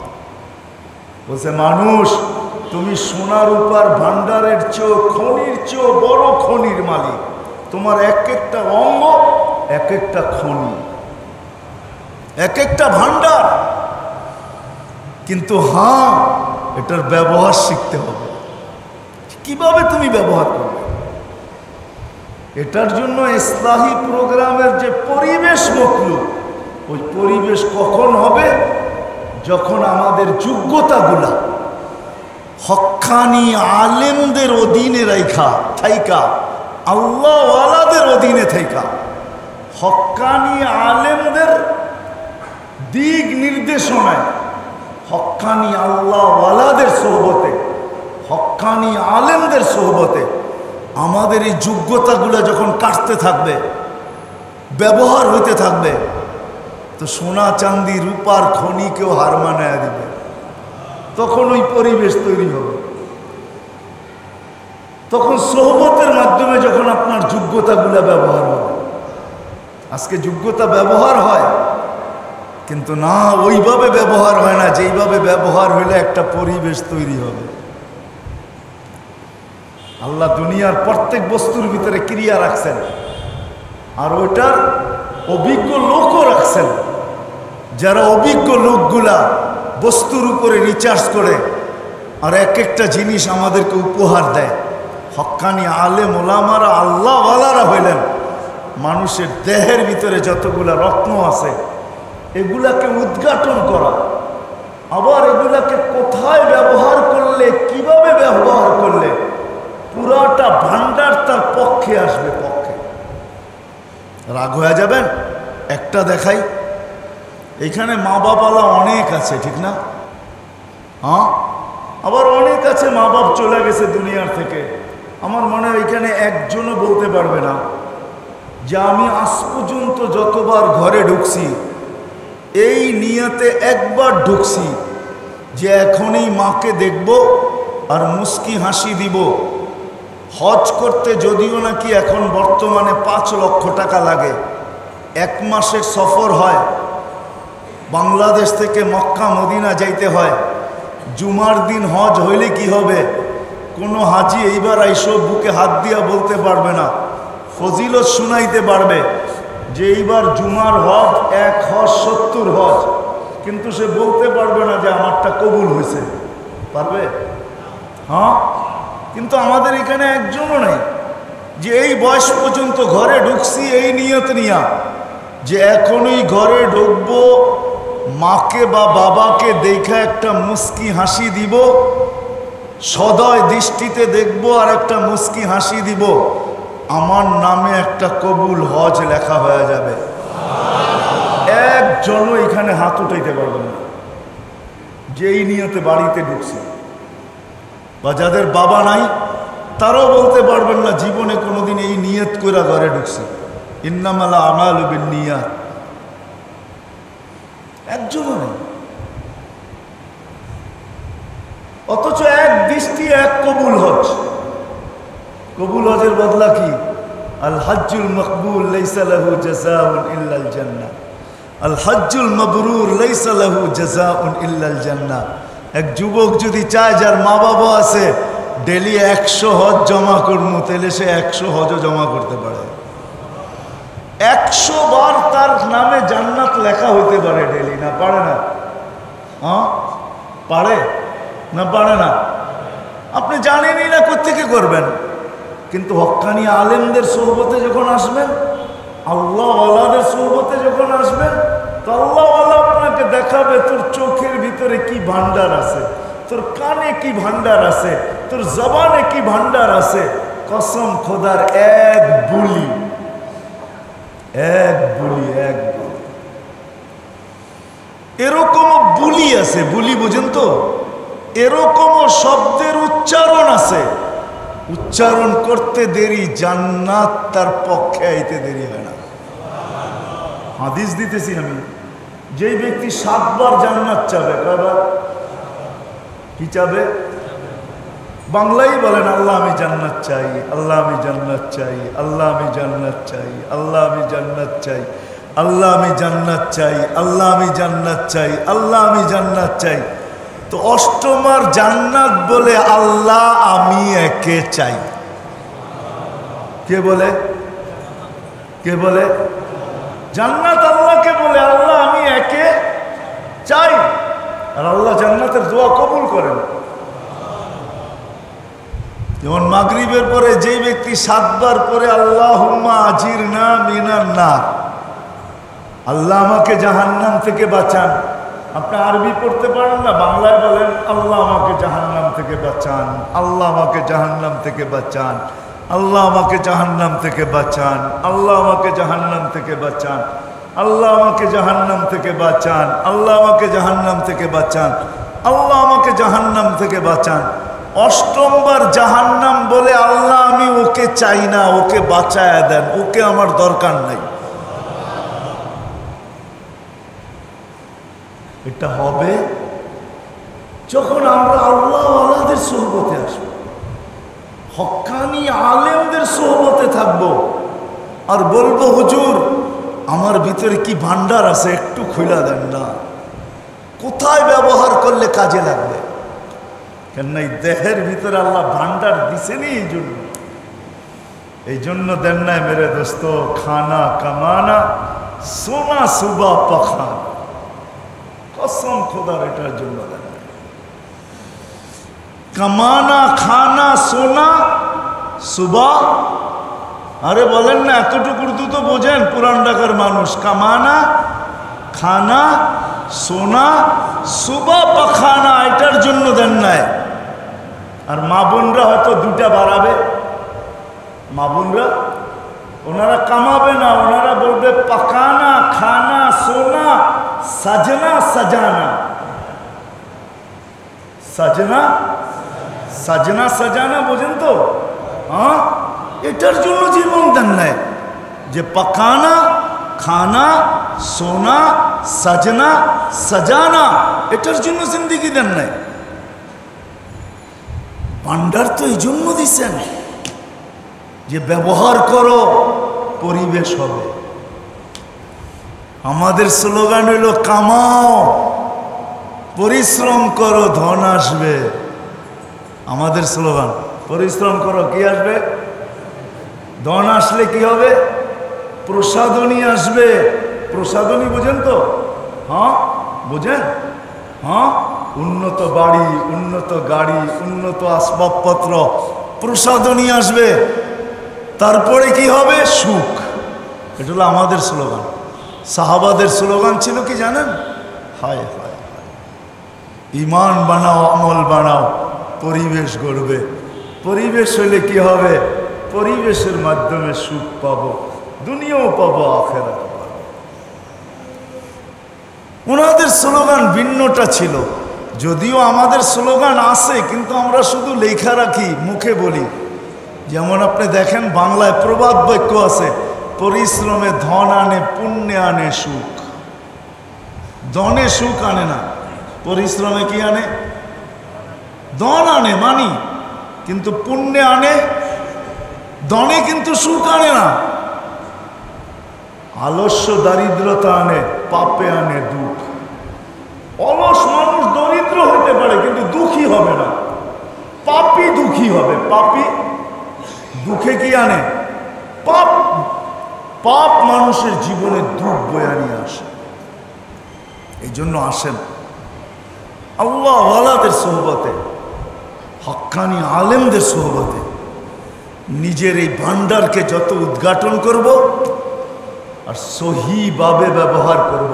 বলছে মানুষ তুমি সোনা রূপার ভান্ডারের চেয়েও, খনির চেয়েও বড় খনির মালিক। তোমার এক একটা অঙ্গ এক একটা খনি, এক একটা ভান্ডার। কিন্তু হ্যাঁ, এটার ব্যবহার শিখতে হবে। কিভাবে তুমি ব্যবহার করবে, এটার জন্য ইসলাহি প্রোগ্রামের যে পরিবেশ মতলুব, ওই পরিবেশ কখন হবে? যখন আমাদের যোগ্যতাগুলা হক্কানি আলেমদের অধীনে রাইখা থাইকা, আল্লাহওয়ালাদের অধীনে থাইকা, হক্কানি আলেমদের দিক নির্দেশনায়, হক্কানি আল্লাহওয়ালাদের সোহবতে, হক্কানি আলেমদের সোহবতে আমাদের এই যোগ্যতাগুলো যখন কাটতে থাকবে, ব্যবহার হইতে থাকবে, তো সোনা চাঁদি রূপার খনিকেও হার মানায়া দিবে। তখন ওই পরিবেশ তৈরি হবে। তখন সোহবতের মাধ্যমে যখন আপনার যোগ্যতাগুলো ব্যবহার হবে। আজকে যোগ্যতা ব্যবহার হয়, কিন্তু না ওইভাবে ব্যবহার হয় না যেইভাবে ব্যবহার হইলে একটা পরিবেশ তৈরি হবে। আল্লাহ দুনিয়ার প্রত্যেক বস্তুর ভিতরে ক্রিয়া রাখছেন, আর ওইটার অভিজ্ঞ লোকও রাখছেন, যারা অভিজ্ঞ লোকগুলা বস্তুর উপরে রিচার্জ করে আর এক একটা জিনিস আমাদেরকে উপহার দেয়। হক্কানি আলেম ওলামারা আল্লাহওয়ালারা হইলেন মানুষের দেহের ভিতরে যতগুলা রত্ন আছে এগুলাকে উদ্ঘাটন করা, আবার এগুলাকে কোথায় ব্যবহার করলে, কিভাবে ব্যবহার করলে পুরাটা ভান্ডার তার পক্ষে আসবে। পক্ষে রাগ হয়ে যাবেন? একটা দেখাই। এখানে মা বাবালা অনেক আছে, ঠিক না? হ্যাঁ, আবার অনেক আছে মা বাপ চলে গেছে দুনিয়ার থেকে। আমার মনে হয় এখানে একজনও বলতে পারবে না যে আমি আজ পর্যন্ত যতবার ঘরে ঢুকছি এই নিয়তে একবার ঢুকছি যে এখনই মাকে দেখব আর মুস্কি হাসি দিব। হজ করতে যদিও নাকি এখন বর্তমানে 5 লক্ষ টাকা লাগে, 1 মাসের সফর হয়, বাংলাদেশ থেকে মক্কা মদিনা যাইতে হয়। জুমার দিন হজ হইলে কি হবে? কোনো হাজি এইবার এইসব বুকে হাত দিয়া বলতে পারবে না, ফজিলত শুনাইতে পারবে যে এইবার জুমার হজ 1 হজ 70 হজ, কিন্তু সে বলতে পারবে না যে আমারটা কবুল হয়েছে। পারবে? হ্যাঁ, কিন্তু আমাদের এখানে একজনও নেই যে এই বয়স পর্যন্ত ঘরে ঢুকছি এই নিয়ত নিয়া যে এখনই ঘরে ঢুকবো, মাকে বা বাবাকে দেখে একটা মুস্কি হাসি দিব, সদয় দৃষ্টিতে দেখবো আর একটা মুস্কি হাসি দিব, আমার নামে একটা কবুল হজ লেখা হয়ে যাবে। একজনও এখানে হাত উঠাইতে পারবেন না যে এই নিয়তে বাড়িতে ঢুকছে, বা যাদের বাবা নাই তারাও বলতে পারবেন না জীবনে কোনোদিন এই নিয়ত কইরা ঘরে ঢুকছে। ইন্নামাল আমালু বিন্নিয়াত, একজনও নেই। অথচ এক দৃষ্টি এক কবুল হজ। কবুল হজের বদলা কি? আল হজ্জুল মকবুল লাইসা লাহু জাযাউন ইল্লাল জান্নাহ, আল হজ্জুল মাবরুর লাইসা লাহু জাযাউন ইল্লাল জান্নাহ। এক যুবক যদি চায় যার মা বাবা আছে ডেলি 100 হজ জমা করবো, তাহলে সে 100 হজও জমা করতে পারে। 100 বার তার নামে জান্নাত লেখা হইতে পারে ডেলি। না পারে না? হ্যাঁ পারে না? পারে না? আপনি জানেনই না কোত্থেকে করবেন। কিন্তু হক্কানি আলেমদের সোহবতে যখন আসবেন, আল্লাহওয়ালাদের সোহবতে যখন আসবেন, তো আল্লাহওয়ালা আপনাকে দেখাবে তোর চোখের ভিতরে কি ভান্ডার আছে, তোর কানে কি ভান্ডার আছে, তোর জবানে কি ভান্ডার আছে। কসম খোদার, এক বুলি, এক বুলি, এক বুলি। এরকমও বুলি আছে, বুলি বুঝেন তো? এরকমও শব্দের উচ্চারণ আছে, উচ্চারণ করতে দেরি, জান্নাত তার পক্ষে আইতে দেরি হয় না। হাদিস দিতেছি আমি। যেই ব্যক্তি 7 বার জান্নাত চাবে, কয়বার? কি চাবে? বাংলায় বলেন, আল্লাহ আমি জান্নাত চাই, আল্লাহ আমি জান্নাত চাই, আল্লাহ আমি জান্নাত চাই, আল্লাহ আমি জান্নাত চাই, আল্লাহ আমি জান্নাত চাই, আল্লাহ আমি জান্নাত চাই, আল্লাহ আমি জান্নাত চাই। তো অষ্টমার জান্নাত বলে আল্লাহ আমি একে চাই। কে বলে? কে বলে? জান্নাত আল্লাহকে বলে, আল্লাহ আমি একে চাই। আর আল্লাহ জান্নাতের দোয়া কবুল করেন। যেমন মাগরিবের পরে যেই ব্যক্তি 7 বার পরে আল্লাহুম্মা আজিরনা মিনান নার, আল্লাহ আমাকে জাহান্নাম থেকে বাঁচান। আপনি আরবি পড়তে পারেন না, বাংলায় বলেন, আল্লাহ আমাকে জাহান্নাম থেকে বাঁচান, আল্লাহ আমাকে জাহান্নাম থেকে বাঁচান, আল্লাহ আমাকে জাহান্নাম থেকে বাঁচান, আল্লাহ আমাকে জাহান্নাম থেকে বাঁচান, আল্লাহ আমাকে জাহান্নাম থেকে বাঁচান, আল্লাহ আমাকে জাহান্নাম থেকে বাঁচান, আল্লাহ আমাকে জাহান্নাম থেকে বাঁচান। অষ্টমবার জাহান্নাম বলে আল্লাহ আমি ওকে চাই না, ওকে বাঁচায়া দেন, ওকে আমার দরকার নাই। এটা হবে যখন আমরা আল্লাহওয়ালাদের সোহবতে আসবো, হক্কানি আলেমদের সোহবতে থাকবো, আর বলবো হুজুর আমার ভিতরে কি ভান্ডার আছে একটু খুলে দেন না, কোথায় ব্যবহার করলে কাজে লাগবে। কেননা এই দেহের ভিতরে আল্লাহ ভান্ডার দিছেনি, এই জন্য দেন নাই মেরে দোস্ত। খানা কামানা সোনা সুবা পাখান, কসম খোদার এটার জন্য দেন। কামানা খানা সোনা সুবা, আরে বলেন না, এতটুকু উর্দু তো বোঝেন পুরান ঢাকার মানুষ। কামানা খানা সোনা সুবা পাখানা, এটার জন্য দেন নাই। আর মা বোনরা হয়তো 2টা বাড়াবে, মা বোনরা ওনারা কামাবে না, ওনারা বলবে পাকানা খানা সোনা সাজনা সাজানা, সাজনা সাজনা সাজানা, বোঝেন তো? হ্যাঁ, এটার জন্য জীবন দেন নাই যে পাকানা খানা সোনা সাজনা সাজানা, এটার জন্য জিন্দিগি দেন নাই। ভান্ডার তো এই জন্য দিচ্ছেন যে ব্যবহার করো, পরিবেশ হবে। আমাদের স্লোগান হইল কামাও, পরিশ্রম করো, ধন আসবে। আমাদের স্লোগান পরিশ্রম করো, কি আসবে? ধন আসলে কি হবে? প্রসাদনী আসবে। প্রসাদনী বুঝেন তো? হ্যাঁ বুঝেন? হ্যাঁ, উন্নত বাড়ি, উন্নত গাড়ি, উন্নত আসবাবপত্র, প্রসাদনী আসবে। তারপরে কি হবে? সুখ। এটা হলো আমাদের স্লোগান। সাহাবাদের স্লোগান ছিল কি জানেন? হায় হায় হায়, ইমান বানাও, আমল বানাও, পরিবেশ গড়বে। পরিবেশ হলে কি হবে? পরিবেশের মাধ্যমে সুখ পাবো, দুনিয়াও পাবো, আখেরাত পাবো। ওনাদের স্লোগান ভিন্নটা ছিল, যদিও আমাদের স্লোগান আছে কিন্তু আমরা শুধু লেখা রাখি, মুখে বলি। যেমন আপনি দেখেন বাংলায় প্রবাদ বাক্য আছে, পরিশ্রমে ধন আনে পুণ্যে আনে সুখ। ধনে সুখ আনে না, পরিশ্রমে কি আনে? ধন আনে মানি, কিন্তু পুণ্যে আনে, ধনে কিন্তু সুখ আনে না। আলস্য দারিদ্রতা আনে, পাপে আনে দুঃখ। অলস মানুষ দরিদ্র হতে পারে কিন্তু দুঃখী হবে না, পাপী দুঃখী হবে। পাপী দুঃখে কি আনে? পাপ। পাপ মানুষের জীবনে দুঃখ বয়ে নিয়ে আসে। এই জন্য আসেন আল্লাহ ওয়ালাদের সোহবতে, হক্কানি আলেমদের সোহবতে নিজের এই ভান্ডারকে যত উদ্ঘাটন করব আর সহিভাবে ব্যবহার করব,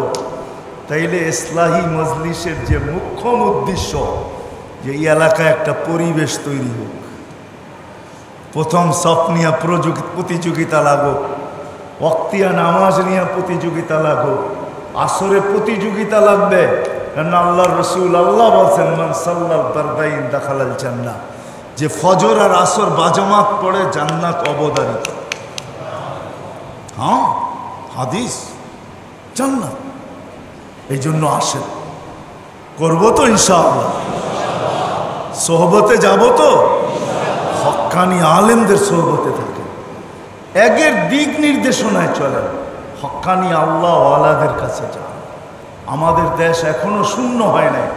তাইলে ইসলাহি মজলিসের যে মুখ্য উদ্দেশ্য যে এই এলাকায় একটা পরিবেশ তৈরি হোক। প্রথম সফ নিয়ে প্রতিযোগিতা লাগো, ওয়াক্তিয়া নামাজ নিয়ে প্রতিযোগিতা লাগো, আসরে প্রতিযোগিতা লাগবে। কারণ আল্লাহর রসুল আল্লাহ বলছেন মান সাল্লাল বারদাইন দাখালাল জান্নাহ, যে ফজর আর আসর বাজামাত পড়ে জান্নাত অবধারিত। হ্যাঁ, হাদিস, জান্নাত। এই জন্য আসেন, করবো তো ইনশাআল্লাহ, সোহবতে যাব তো, হক্কানি আলেমদের সোহবতে থাকে, একের দিক নির্দেশনায় চলেন, হক্কানি আল্লাহ ওয়ালাদের কাছে যান। আমাদের দেশ এখনো শূন্য হয় নাই,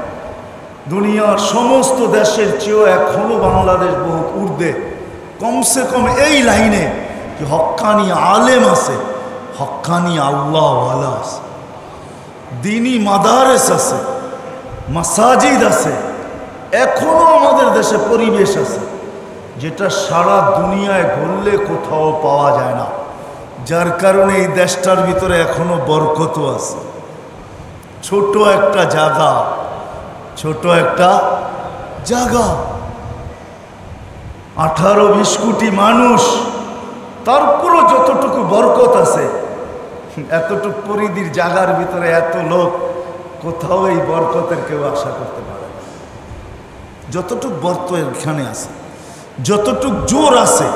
দুনিয়ার সমস্ত দেশের চেয়েও এখনো বাংলাদেশ বহু ঊর্ধ্বে। কমসে কম এই লাইনে যে হক্কানি আলেম আছে, হক্কানি আল্লাহ ওয়ালা আছে, দিনী মাদারেস আছে, মাসাজিদ আছে। এখনো আমাদের দেশে পরিবেশ আছে যেটা সারা দুনিয়ায় ঘুরলে কোথাও পাওয়া যায় না, যার কারণে এই দেশটার ভিতরে এখনো বরকত আছে। ছোট একটা জায়গা, ছোট একটা জায়গা, 18-20 কোটি মানুষ, তারপরও যতটুকু বরকত আছে, এতটুকু পরিধির জায়গার ভিতরে এত লোক, কোথাও এই বরকতের কেউ আশা করতে পারে না। যতটুক বরকত এখানে আছে, যতটুক জোর আছে,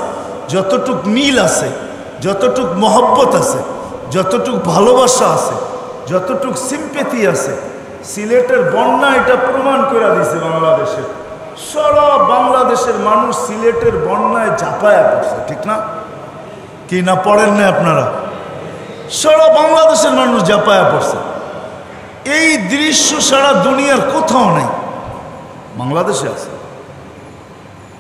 যতটুক মিল আছে, যতটুক মহব্বত আছে, যতটুক ভালোবাসা আছে, যতটুক সিম্পেথি আছে, সিলেটের বন্যা এটা প্রমাণ করে দিয়েছে। বাংলাদেশের সারা বাংলাদেশের মানুষ সিলেটের বন্যায় ঝাঁপায়া পড়ছে, ঠিক না? কি না পড়েন না আপনারা? সারা বাংলাদেশের মানুষ ঝাঁপায়া পড়ছে। এই দৃশ্য সারা দুনিয়ার কোথাও নেই, বাংলাদেশে আছে।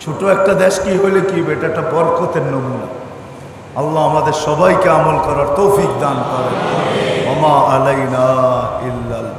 ছোট একটা দেশ কি হইলে কি, এটা একটা বরকতের নমুনা। আল্লাহ আমাদের সবাইকে আমল করার তৌফিক দান করেন। ওমা আলাইনা ইল্লাল